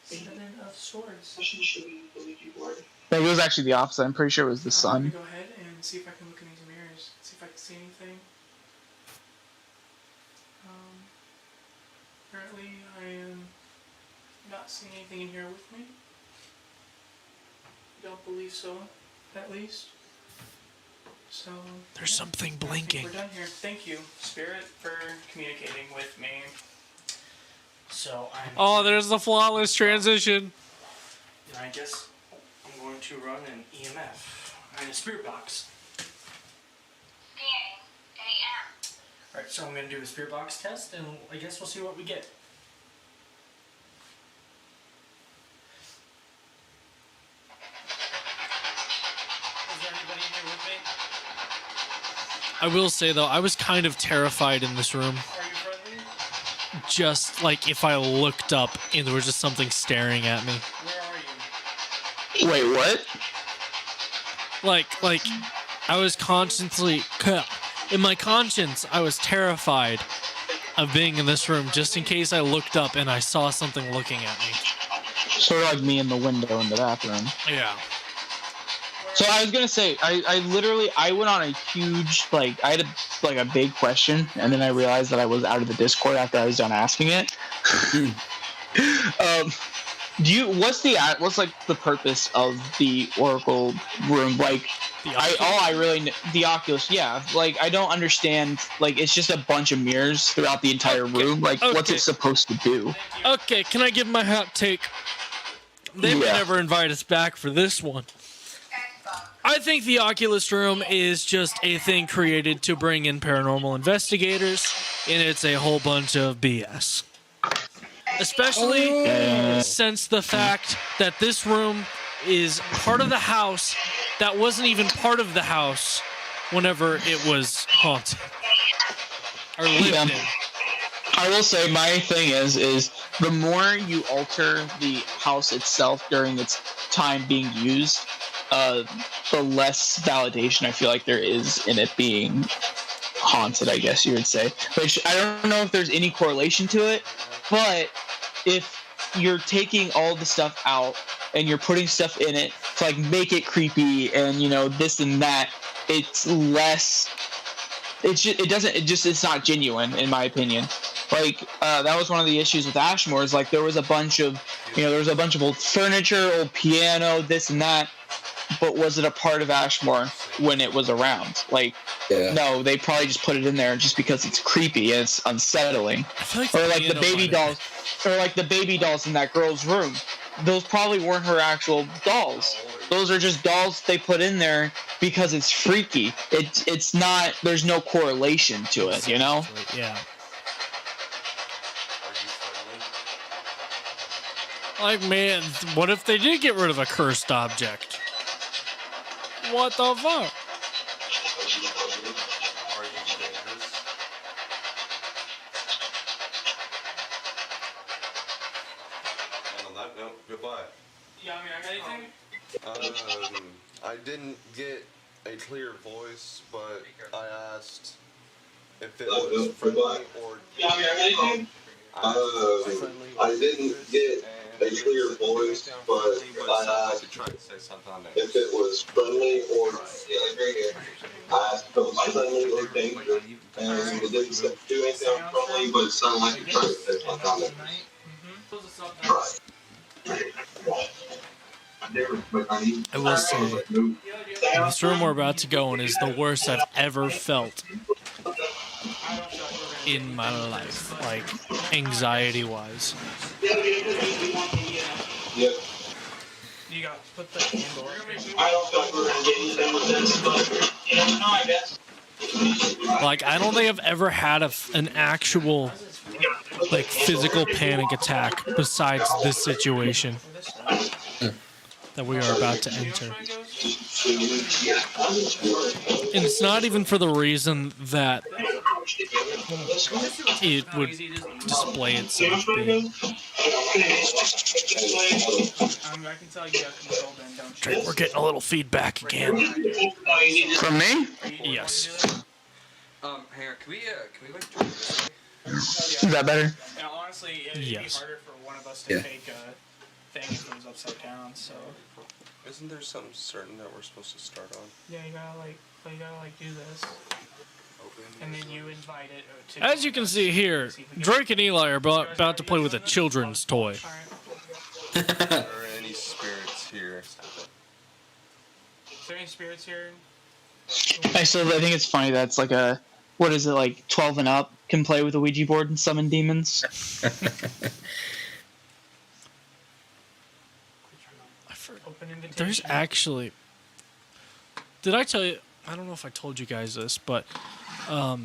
Speaker 7: 7 of Swords.
Speaker 8: Question should we believe you were?
Speaker 3: it was actually the opposite. I'm pretty sure it was the
Speaker 7: I'm
Speaker 3: sun.
Speaker 7: gonna go ahead and see if I can look in these mirrors. See if I can see anything. Apparently I am not seeing anything in here with me. Don't believe so, at least. So
Speaker 1: There's something
Speaker 7: I think
Speaker 1: blinking.
Speaker 7: we're done here. Thank you, Spirit, for communicating with me. So I'm.
Speaker 1: Oh, there's the flawless transition.
Speaker 5: And I guess I'm going to run an EMF. I mean, a spirit box. Alright, so I'm going to do a spirit box test, and I guess we'll see what we get. Is there anybody in here with me?
Speaker 1: I will say though, I was kind of terrified in this room.
Speaker 5: Are you friendly?
Speaker 1: Just like if I looked up and there was just something staring at me.
Speaker 5: Where are you?
Speaker 3: Wait, what?
Speaker 1: Like I was constantly in my conscience, I was terrified of being in this room just in case I looked up and I saw something looking at me.
Speaker 3: Sort of like me in the window in the bathroom.
Speaker 1: Yeah.
Speaker 3: So I was gonna say, I went on a huge, like, I had a big question, and then I realized that I was out of the Discord after I was done asking it. What's like the purpose of the Oracle room? Like, the Oculus, yeah. Like, I don't understand. Like, it's just a bunch of mirrors throughout the entire room. Like, what's
Speaker 1: Okay.
Speaker 3: it supposed to do?
Speaker 1: Okay, can I give my hot take? They may
Speaker 3: Yeah.
Speaker 1: never invite us back for this one. I think the Oculus room is just a thing created to bring in paranormal investigators, and it's a whole bunch of BS. Especially since the fact that this room is part of the house that wasn't even part of the house whenever it was haunted or lived
Speaker 3: Yeah.
Speaker 1: in.
Speaker 3: I will say my thing is the more you alter the house itself during its time being used, the less validation I feel like there is in it being haunted, I guess you would say. Which I don't know if there's any correlation to it, but if you're taking all the stuff out and you're putting stuff in it to like make it creepy and this and that, it's less. It's not genuine in my opinion. Like that was one of the issues with Ashmore. Is like there was a bunch of old furniture, old piano, this and that. But was it a part of Ashmore when it was around? Like, no, they probably just put it in there just because it's creepy and it's unsettling. Or like the baby dolls, in that girl's room. Those probably weren't her actual dolls. Those are just dolls they put in there because it's freaky. It's not. There's no correlation to it, you know.
Speaker 1: Yeah.
Speaker 9: Are you friendly?
Speaker 1: Like, man, what if they did get rid of a cursed object? What the fuck?
Speaker 9: Are you dangerous? And on that note, goodbye.
Speaker 5: Yeah, I mean, anything?
Speaker 9: I didn't get a clear voice, but I asked if it was friendly or.
Speaker 10: I didn't get a clear voice, but I asked if it was friendly or I asked if it was friendly or dangerous, and it didn't do anything friendly, but it sounded like it tried to say something on it.
Speaker 1: I will say, this room we're about to go in is the worst I've ever felt in my life, like anxiety-wise.
Speaker 10: Yep.
Speaker 5: You got put the handle.
Speaker 8: I don't feel like we're gonna get anything with this, but you never know, I guess.
Speaker 1: Like, I don't think I've ever had an actual, like, physical panic attack besides this situation that we are about to enter. And it's not even for the reason that it would display itself being.
Speaker 5: I can tell you have control then, don't you?
Speaker 1: Drake, we're getting a little feedback again.
Speaker 3: From me?
Speaker 1: Yes.
Speaker 6: Hang on, can we like turn this way?
Speaker 3: Is that better?
Speaker 5: Now, honestly, it'd
Speaker 1: Yes.
Speaker 5: be harder for one of us to take a thing if it was upside down, so.
Speaker 9: Isn't there something certain that we're supposed to start on?
Speaker 5: Yeah, you gotta do this. And then you invite it to.
Speaker 1: As you can see here, Drake and Eli are about to play with a children's toy.
Speaker 9: Are there any spirits here?
Speaker 5: Is there any spirits here?
Speaker 3: I think it's funny that's like a, what is it, like 12 and up can play with a Ouija board and summon demons.
Speaker 5: Open invitation.
Speaker 1: There's actually. Did I tell you? I don't know if I told you guys this, but I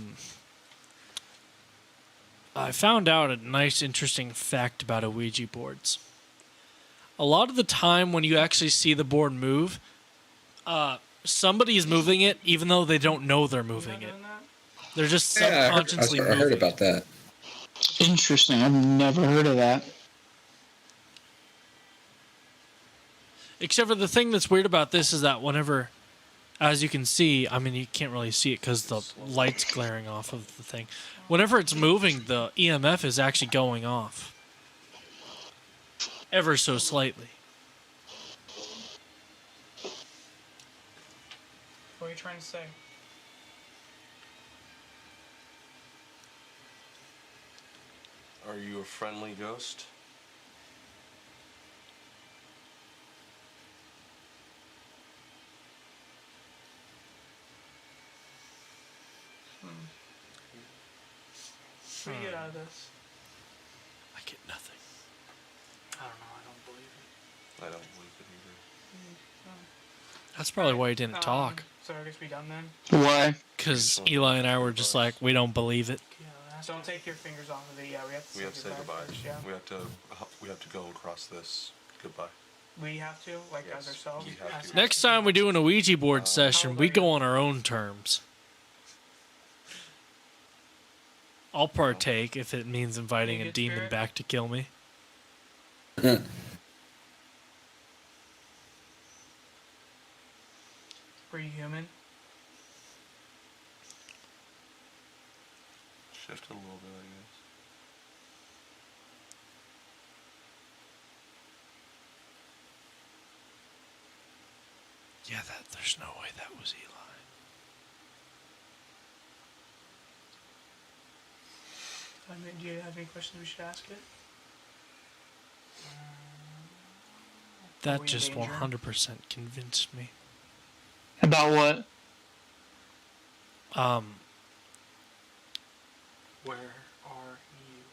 Speaker 1: found out a nice, interesting fact about Ouija boards. A lot of the time, when you actually see the board move, somebody is moving it, even though they don't know they're moving it. They're just subconsciously moving.
Speaker 2: I heard about that.
Speaker 3: Interesting. I've never heard of that.
Speaker 1: Except for the thing that's weird about this is that whenever, as you can see, I mean, you can't really see it because the light's glaring off of the thing. Whenever it's moving, the EMF is actually going off. Ever so slightly.
Speaker 5: What are you trying to say?
Speaker 9: Are you a friendly ghost?
Speaker 5: What do you get out of this?
Speaker 1: I get nothing.
Speaker 5: I don't know. I don't believe it.
Speaker 9: I don't believe it either.
Speaker 1: That's probably why he didn't talk.
Speaker 5: So I guess we done then?
Speaker 3: Why?
Speaker 1: Because Eli and I were just like, we don't believe it.
Speaker 5: Yeah. Don't take your fingers off of it. Yeah, we have to say
Speaker 9: goodbye.
Speaker 5: first, yeah.
Speaker 9: We have to go across this. Goodbye.
Speaker 5: We have to, like,
Speaker 9: Yes,
Speaker 5: as ourselves.
Speaker 9: we have to.
Speaker 1: Next time we do an Ouija board session, we go on our own terms. I'll partake if it means inviting a demon back to kill me.
Speaker 5: Were you human?
Speaker 9: Shift a little bit, I guess.
Speaker 1: Yeah, there's no way that was Eli.
Speaker 5: I mean, do you have any questions we should ask it?
Speaker 1: That
Speaker 5: we in
Speaker 1: just
Speaker 5: danger?
Speaker 1: 100% convinced me.
Speaker 3: About what?
Speaker 5: Where are you?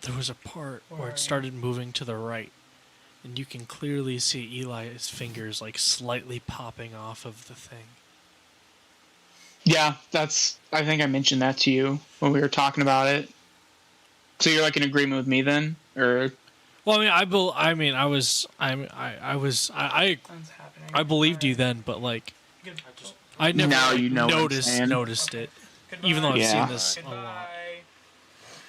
Speaker 1: There was a part
Speaker 5: Where
Speaker 1: where
Speaker 5: are
Speaker 1: it
Speaker 5: you?
Speaker 1: started moving to the right, and you can clearly see Eli's fingers like slightly popping off of the thing.
Speaker 3: Yeah, I think I mentioned that to you when we were talking about it. So you're like in agreement with me then, or?
Speaker 1: Well, I believed you then, but like,
Speaker 5: Good.
Speaker 1: I never
Speaker 3: Now you know what I'm saying.
Speaker 1: noticed it,
Speaker 5: Goodbye.
Speaker 1: even though I've
Speaker 3: Yeah.
Speaker 1: seen this a lot.
Speaker 5: Goodbye.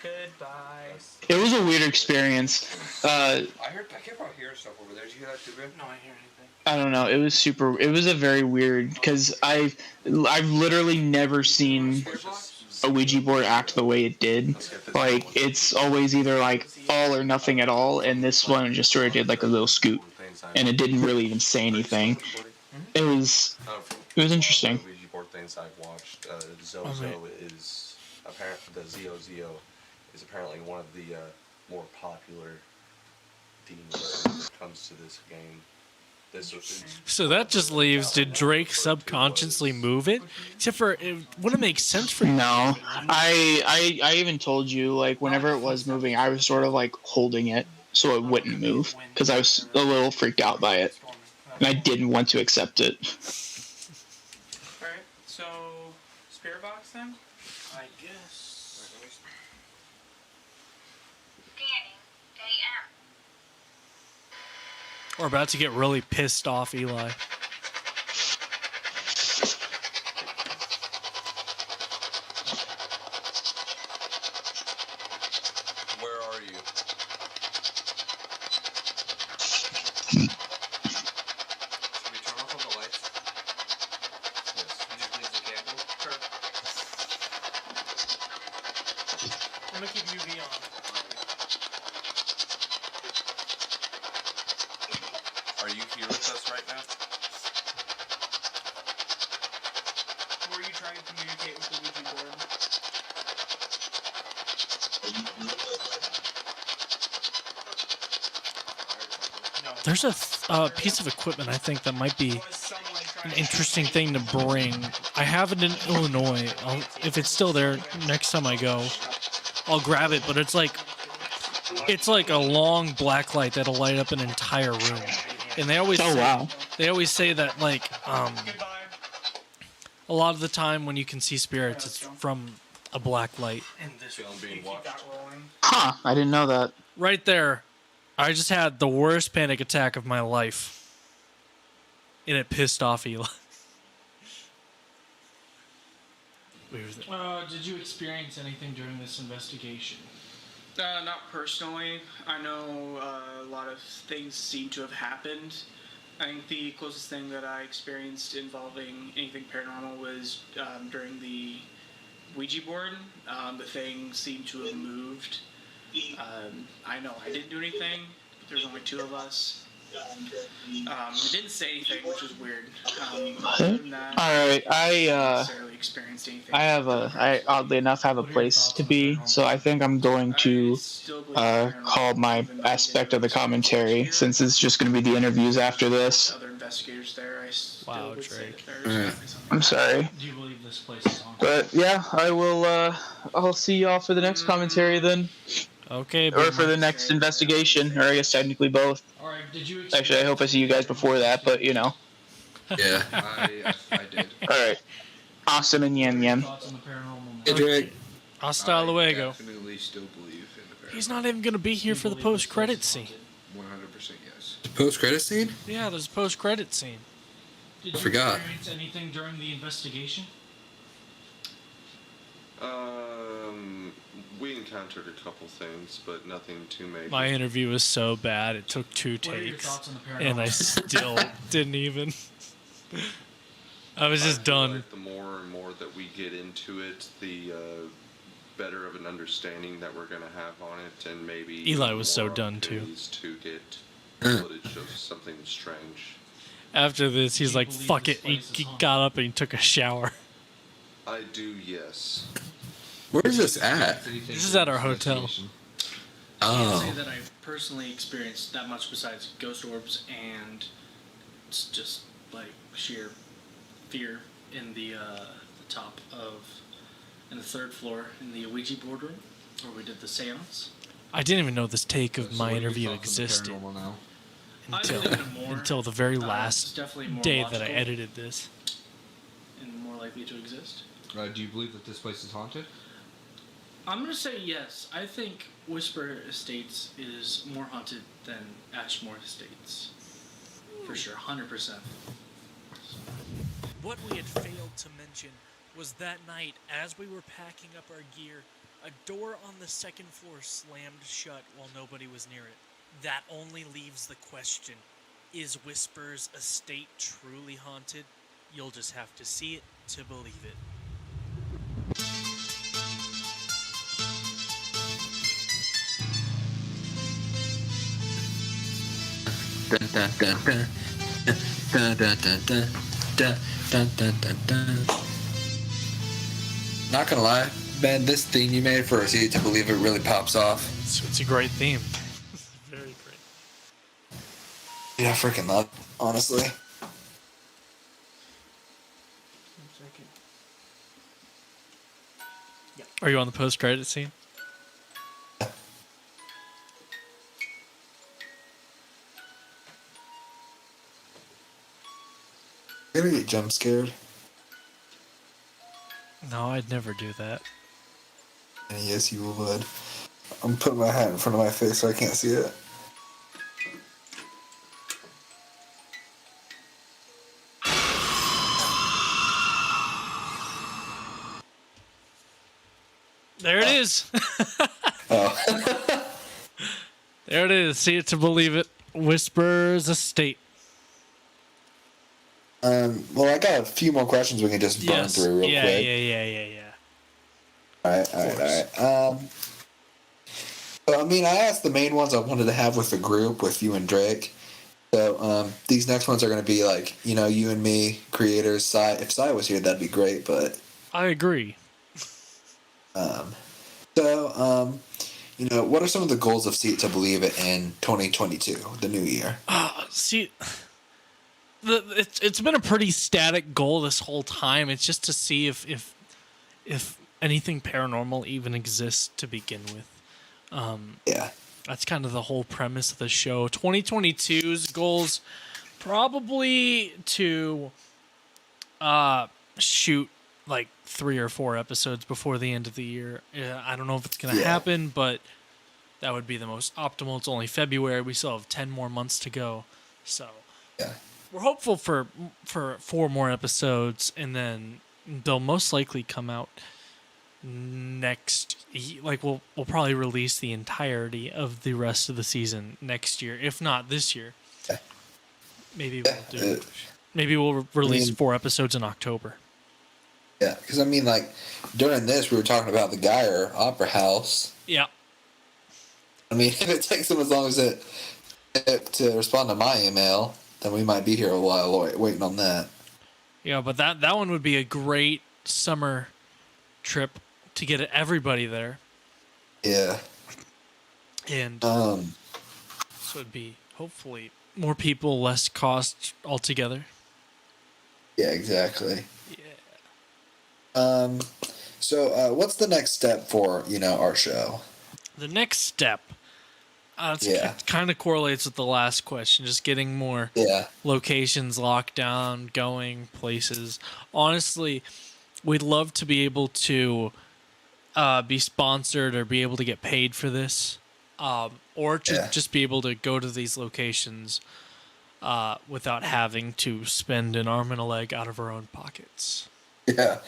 Speaker 5: Goodbye.
Speaker 3: It was a weird experience.
Speaker 6: I heard Beckett out here. hearing stuff over there. Did you hear that too, Ben?
Speaker 5: No, I hear anything.
Speaker 3: I don't know. It was super. It was a very weird because I've literally never seen a Ouija board act the way it did. Like it's always either like all or nothing at all, and this one just sort of did like a little scoot, and it didn't really even say anything. It was interesting.
Speaker 9: Ouija board things I've watched. Zozo is apparently the Zio is apparently one of the more popular demons when it comes to this game.
Speaker 1: So that just leaves, did Drake subconsciously move it? Except for, it wouldn't make sense for you.
Speaker 3: No, I even told you like whenever it was moving, I was sort of like holding it so it wouldn't move because I was a little freaked out by it, and I didn't want to accept it.
Speaker 7: Alright, so spirit box then?
Speaker 5: I guess.
Speaker 1: We're about to get really pissed off, Eli.
Speaker 9: Where are you?
Speaker 6: Should we turn off all the lights?
Speaker 9: Yes.
Speaker 6: And just leave the candle? Sure.
Speaker 5: I'm gonna keep UV on.
Speaker 9: Are you here with us right now?
Speaker 7: Who are you trying to communicate with the Ouija board?
Speaker 5: No.
Speaker 1: There's a piece of equipment I think that might be
Speaker 7: Was someone trying
Speaker 1: an interesting thing to bring. I have it in Illinois. If it's still there next time I go, I'll grab it. But it's like a long black light that'll light up an entire room. And they always they always say that like a lot of the time when you can see spirits, it's from a black light.
Speaker 5: And this
Speaker 9: Film being
Speaker 7: keep
Speaker 9: watched.
Speaker 7: that rolling?
Speaker 3: Huh? I didn't know that.
Speaker 1: Right there, I just had the worst panic attack of my life, and it pissed off Eli.
Speaker 5: Did you experience anything during this investigation?
Speaker 7: Not personally. I know a lot of things seem to have happened. I think the closest thing that I experienced involving anything paranormal was during the Ouija board. The thing seemed to have moved. I know I didn't do anything, but there's only two of us. It didn't say anything, which was weird. Other than that,
Speaker 3: All right,
Speaker 7: I
Speaker 3: I
Speaker 7: didn't necessarily experienced anything.
Speaker 3: I oddly enough have a place to be, so I think I'm going to call my aspect of the commentary since it's just going to be the interviews after this.
Speaker 7: Other investigators there, I still
Speaker 1: Wow,
Speaker 7: would say
Speaker 1: Drake.
Speaker 7: that there's definitely something.
Speaker 3: I'm sorry,
Speaker 5: Do you believe this place is haunted?
Speaker 3: but yeah, I will. I'll see y'all for the next commentary then,
Speaker 1: Okay,
Speaker 3: or for the next investigation, or I guess technically both.
Speaker 5: All right. Did you?
Speaker 3: Actually, I hope I see you guys before that, but you know.
Speaker 2: Yeah.
Speaker 6: I did.
Speaker 3: All right, awesome and yam yam.
Speaker 5: Thoughts on the paranormal?
Speaker 2: Hey, Drake.
Speaker 1: hasta luego.
Speaker 6: I definitely still believe in the paranormal.
Speaker 1: He's not even gonna be here for the post-credit scene.
Speaker 6: 100% yes.
Speaker 2: Post-credit scene?
Speaker 1: Yeah, there's a post-credit scene.
Speaker 5: Did you
Speaker 2: Forgot.
Speaker 5: experience anything during the investigation?
Speaker 9: We encountered a couple things, but nothing too major.
Speaker 1: My interview was so bad; it took 2
Speaker 5: What are your
Speaker 1: takes,
Speaker 5: thoughts on the paranormal?
Speaker 1: and I still didn't even. I was just
Speaker 9: I feel
Speaker 1: done.
Speaker 9: like the more and more that we get into it, the better of an understanding that we're going to have on it, and maybe
Speaker 1: Eli was so
Speaker 9: more
Speaker 1: done, too.
Speaker 9: opportunities to get footage of something strange.
Speaker 1: After this, he's
Speaker 5: Do you
Speaker 1: like,
Speaker 5: believe
Speaker 1: "Fuck
Speaker 5: this
Speaker 1: it." He
Speaker 5: place is
Speaker 1: got up and he took a shower.
Speaker 9: I do, yes.
Speaker 2: Where's this at?
Speaker 1: This is at our hotel.
Speaker 5: I can't
Speaker 2: Oh.
Speaker 5: say that I've personally experienced that much besides ghost orbs and it's just like sheer fear in the top of in the third floor in the Ouija board room where we did the seance.
Speaker 1: I didn't even know this take of my interview existed
Speaker 5: I
Speaker 1: until
Speaker 5: believe in it more.
Speaker 1: until the very
Speaker 5: It's
Speaker 1: last
Speaker 5: definitely more
Speaker 1: day that I
Speaker 5: logical
Speaker 1: edited this.
Speaker 5: and more likely to exist.
Speaker 6: Do you believe that this place is haunted?
Speaker 5: I'm gonna say yes. I think Whisper Estates is more haunted than Ashmore Estates, for sure, 100%.
Speaker 1: What we had failed to mention was that night, as we were packing up our gear, a door on the second floor slammed shut while nobody was near it. that only leaves the question, is Whisper's estate truly haunted? You'll just have to see it to believe it.
Speaker 2: Dun, dun, dun, dun. Dun, dun, dun, dun. Dun, dun, dun, dun, dun. Not gonna lie, Ben, this theme you made for See It to Believe It really pops off.
Speaker 1: It's a great theme. Very great.
Speaker 2: Yeah, I freaking love it, honestly.
Speaker 1: Are you on the post-credit scene?
Speaker 2: You're gonna get jump scared.
Speaker 1: No, I'd never do that.
Speaker 2: And yes, you would. I'm putting my hat in front of my face so I can't see it.
Speaker 1: There it is.
Speaker 2: Oh.
Speaker 1: There it is. See it to believe it. Whisper's estate.
Speaker 2: Well, I got a few more questions we can just burn through real quick.
Speaker 1: Yeah.
Speaker 2: All right. So, I mean, I asked the main ones I wanted to have with the group, with you and Drake. So, these next ones are going to be like, you know, you and me, creators. If Sai was here, that'd be great, but...
Speaker 1: I agree.
Speaker 2: You know, what are some of the goals of See It to Believe It in 2022, the new year?
Speaker 1: See, it's been a pretty static goal this whole time. It's just to see if anything paranormal even exists to begin with.
Speaker 2: Yeah.
Speaker 1: That's kind of the whole premise of the show. 2022's goals probably to shoot like 3 or 4 episodes before the end of the year. I don't know if it's going to happen, but that would be the most optimal. It's only February. We still have 10 more months to go. So we're hopeful for 4 more episodes, and then they'll most likely come out next. Like we'll probably release the entirety of the rest of the season next year, if not this year. Maybe we'll release 4 episodes in October.
Speaker 2: Yeah, because I mean, like, during this, we were talking about the Geyer Opera House.
Speaker 1: Yeah.
Speaker 2: I mean, if it takes them as long as it to respond to my email, then we might be here a while waiting on that.
Speaker 1: Yeah, but that one would be a great summer trip to get everybody there.
Speaker 2: Yeah.
Speaker 1: And so it'd be hopefully more people, less cost altogether.
Speaker 2: Yeah, exactly.
Speaker 1: Yeah.
Speaker 2: So what's the next step for, you know, our show?
Speaker 1: The next step, it kind of correlates with the last question, just getting more locations locked down, going places. Honestly, we'd love to be able to be sponsored or be able to get paid for this, or just be able to go to these locations without having to spend an arm and a leg out of our own pockets.
Speaker 2: Yeah,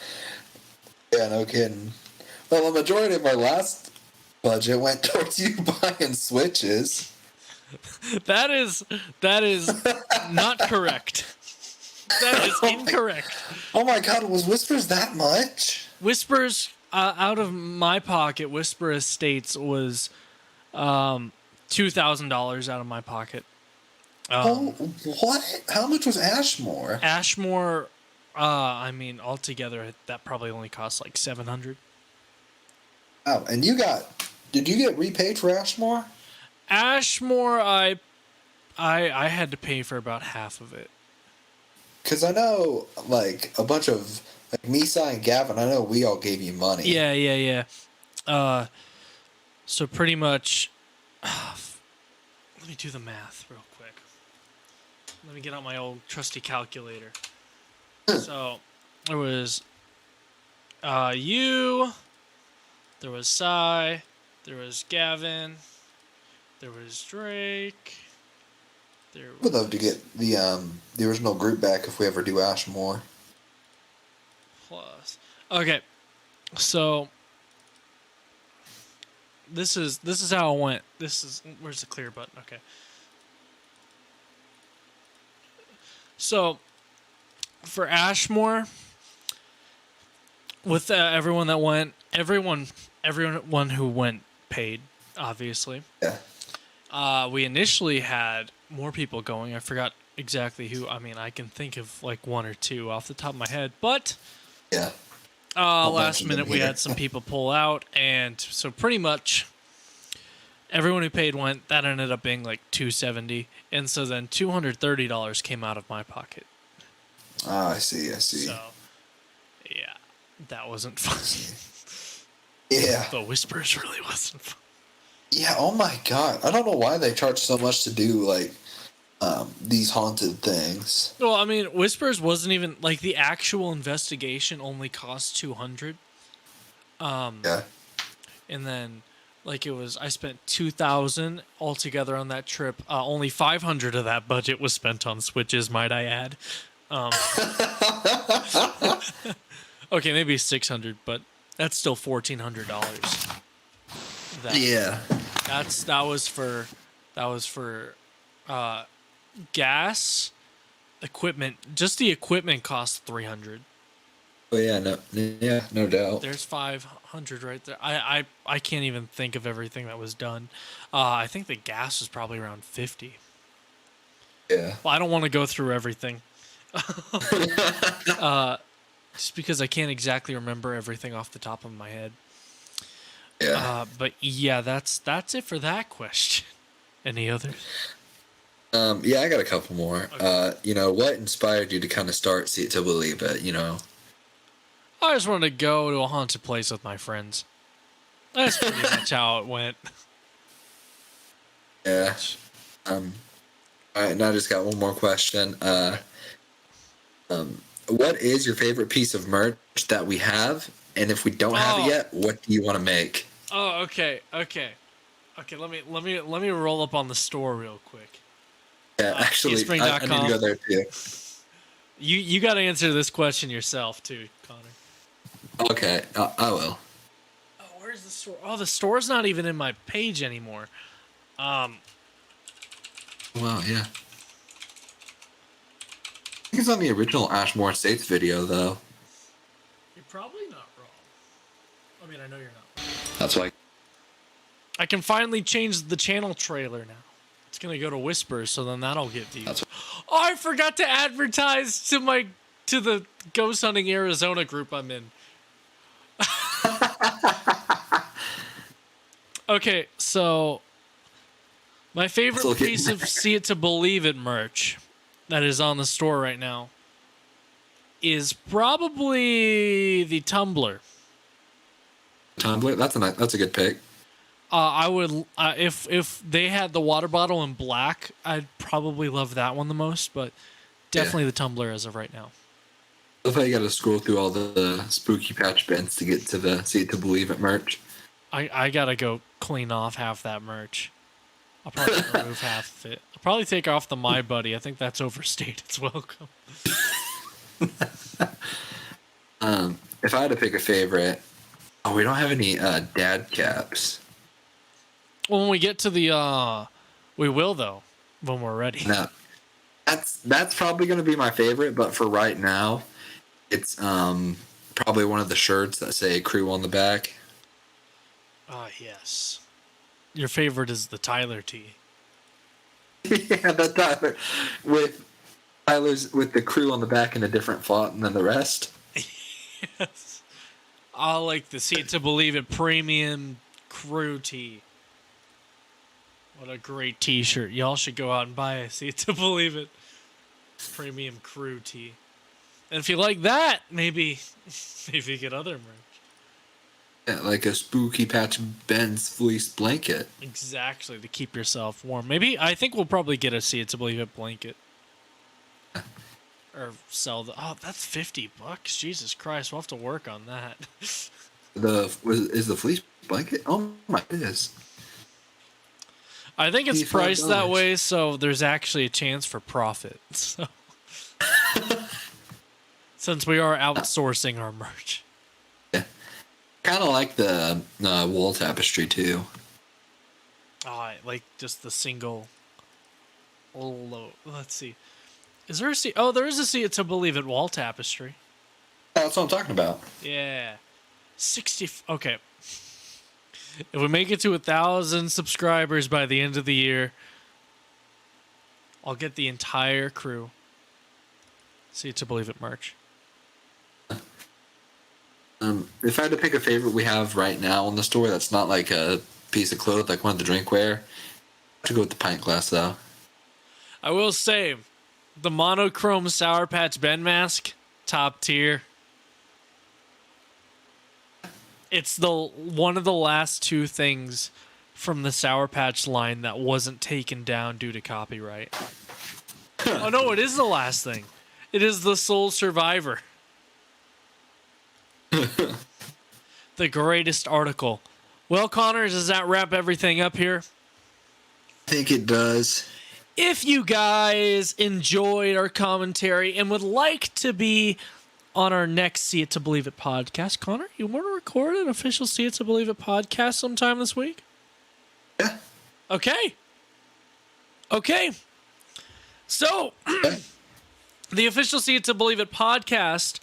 Speaker 2: no kidding. Well, the majority of our last budget went towards you buying Switches.
Speaker 1: That is not correct. That is incorrect.
Speaker 2: Oh my God, was Whispers that much?
Speaker 1: Whispers, out of my pocket, Whisper Estates was $2,000 out of my pocket.
Speaker 2: What? How much was Ashmore?
Speaker 1: Ashmore, I mean, altogether, that probably only cost like $700.
Speaker 2: Oh, and did you get repaid for Ashmore?
Speaker 1: Ashmore, I had to pay for about half of it.
Speaker 2: Because I know, like, a bunch of, like, Misa and Gavin, I know we all gave you money.
Speaker 1: Yeah. So pretty much, let me do the math real quick. Let me get out my old trusty calculator. So, there was you, there was Cy, there was Gavin, there was Drake.
Speaker 2: I would love to get the original group back if we ever do Ashmore.
Speaker 1: Plus. Okay, so this is how it went. Where's the clear button? Okay. So, for Ashmore, with everyone that went, everyone who went paid, obviously.
Speaker 2: Yeah.
Speaker 1: We initially had more people going. I forgot exactly who. I mean, I can think of like one or two off the top of my head, but
Speaker 2: Yeah.
Speaker 1: last minute we had some people pull out, and so pretty much everyone who paid went. That ended up being like $270, and so then $230 came out of my pocket.
Speaker 2: Oh, I see.
Speaker 1: So, yeah, that wasn't fun.
Speaker 2: Yeah.
Speaker 1: The Whispers really wasn't fun.
Speaker 2: Yeah, oh my god. I don't know why they charge so much to do, like, these haunted things.
Speaker 1: Well, I mean, Whispers wasn't even, like, the actual investigation only cost $200.
Speaker 2: Yeah.
Speaker 1: And then, like, I spent $2,000 altogether on that trip. Only $500 of that budget was spent on switches, might I add. Okay, maybe $600, but that's still $1,400.
Speaker 2: Yeah.
Speaker 1: That was for gas, equipment. Just the equipment cost $300.
Speaker 2: Oh yeah, no doubt.
Speaker 1: There's $500 right there. I can't even think of everything that was done. I think the gas was probably around $50.
Speaker 2: Yeah.
Speaker 1: Well, I don't want to go through everything. Just because I can't exactly remember everything off the top of my head.
Speaker 2: Yeah.
Speaker 1: But yeah, that's it for that question. Any others?
Speaker 2: Yeah, I got a couple more.
Speaker 1: Okay.
Speaker 2: What inspired you to kind of start See It to Believe It,
Speaker 1: I just wanted to go to a haunted place with my friends. That's pretty much how it went.
Speaker 2: Yeah. All right, now I just got one more question. What is your favorite piece of merch that we have? And if we don't have it yet, what do you want to make?
Speaker 1: Oh, okay. Let me roll up on the store real quick.
Speaker 2: Yeah, actually, I need to go there too.
Speaker 1: You got to answer this question yourself too, Connor.
Speaker 2: Okay, I will.
Speaker 1: Oh, where's the store? Oh, the store's not even in my page anymore.
Speaker 2: Wow, yeah. I think it's on the original Ashmore Estates video, though.
Speaker 1: You're probably not wrong. I mean, I know you're not.
Speaker 2: That's why.
Speaker 1: I can finally change the channel trailer now. It's gonna go to Whispers, so then that'll get views. Oh, I forgot to advertise to the Ghost Hunting Arizona group I'm in. Okay, so my favorite piece of See It to Believe It merch that is on the store right now is probably the tumbler.
Speaker 2: Tumbler? That's a good pick.
Speaker 1: I would if they had the water bottle in black, I'd probably love that one the most, but definitely the tumbler as of right now.
Speaker 2: I love how you got to scroll through all the spooky patch bins to get to the See It to Believe It merch.
Speaker 1: I gotta go clean off half that merch. I'll probably remove half of it. I'll probably take off the My Buddy. I think that's overstayed its welcome.
Speaker 2: If I had to pick a favorite, we don't have any dad caps.
Speaker 1: Well, when we get to the, we will though, when we're ready.
Speaker 2: No, that's probably going to be my favorite, but for right now, it's probably one of the shirts that say "Crew" on the back.
Speaker 1: Ah, yes. Your favorite is the Tyler tee.
Speaker 2: Yeah, the Tyler with the "Crew" on the back in a different font than the rest.
Speaker 1: Yes. I like the See It to Believe It premium crew tee. What a great t-shirt. Y'all should go out and buy a See It to Believe It premium crew tee. And if you like that, maybe get other merch.
Speaker 2: Yeah, like a spooky patch Ben's fleece blanket.
Speaker 1: Exactly, to keep yourself warm. I think we'll probably get a See It to Believe It blanket. Or sell that's $50. Jesus Christ, we'll have to work on that.
Speaker 2: Is the fleece blanket? Oh my goodness.
Speaker 1: I think it's priced
Speaker 2: $55.
Speaker 1: that way, so there's actually a chance for profit. So, since we are outsourcing our merch.
Speaker 2: Yeah. Kind of like the wall tapestry too.
Speaker 1: Oh, like just the single. Let's see. Is there a See? Oh, there is a See It to Believe It wall tapestry.
Speaker 2: That's what I'm talking about.
Speaker 1: Yeah. 60. Okay. If we make it to 1,000 subscribers by the end of the year, I'll get the entire crew See It to Believe It merch.
Speaker 2: If I had to pick a favorite we have right now in the store that's not like a piece of clothing, like one of the drinkware, I have to go with the pint glass, though.
Speaker 1: I will say, the monochrome Sour Patch Ben mask, top tier. It's the one of the last two things from the Sour Patch line that wasn't taken down due to copyright. Oh no, it is the last thing. It is the sole survivor. The greatest article. Well, Connor, does that wrap everything up here?
Speaker 2: I think it does.
Speaker 1: If you guys enjoyed our commentary and would like to be on our next See It to Believe It podcast, Connor, you want to record an official See It to Believe It podcast sometime this week?
Speaker 2: Yeah.
Speaker 1: Okay. So, the official See It to Believe It podcast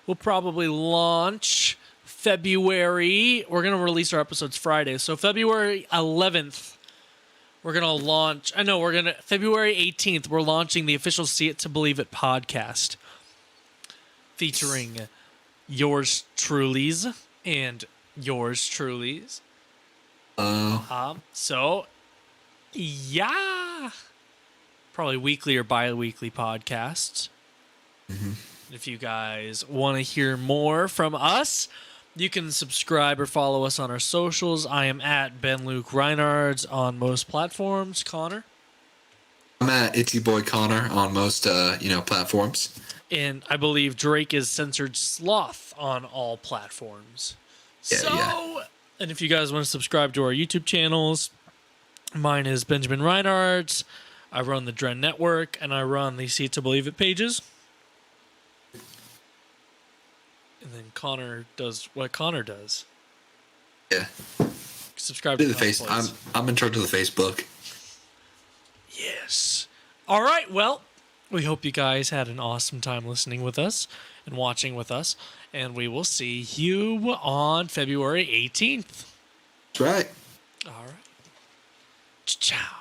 Speaker 1: will probably launch February. We're going to release our episodes Friday. So February 11th, we're going to launch. February 18th, we're launching the official See It to Believe It podcast featuring yours truly's and yours truly's. So, yeah. Probably weekly or bi-weekly podcasts.
Speaker 2: Mm-hmm.
Speaker 1: If you guys want to hear more from us, you can subscribe or follow us on our socials. I am at Ben Luke Rinartz on most platforms. Connor?
Speaker 2: I'm at Itchy Boy Connor on most platforms.
Speaker 1: And I believe Drake is Censored Sloth on all platforms. And if you guys want to subscribe to our YouTube channels, mine is Benjamin Rinartz. I run the Dren Network, and I run the See It to Believe It pages. And then Connor does what Connor does.
Speaker 2: Yeah.
Speaker 1: Subscribe
Speaker 2: to
Speaker 1: to
Speaker 2: the face. I'm in charge of the Facebook.
Speaker 1: Yes. All right. Well, we hope you guys had an awesome time listening with us and watching with us, and we will see you on February 18th.
Speaker 2: That's right.
Speaker 1: All right. Ciao.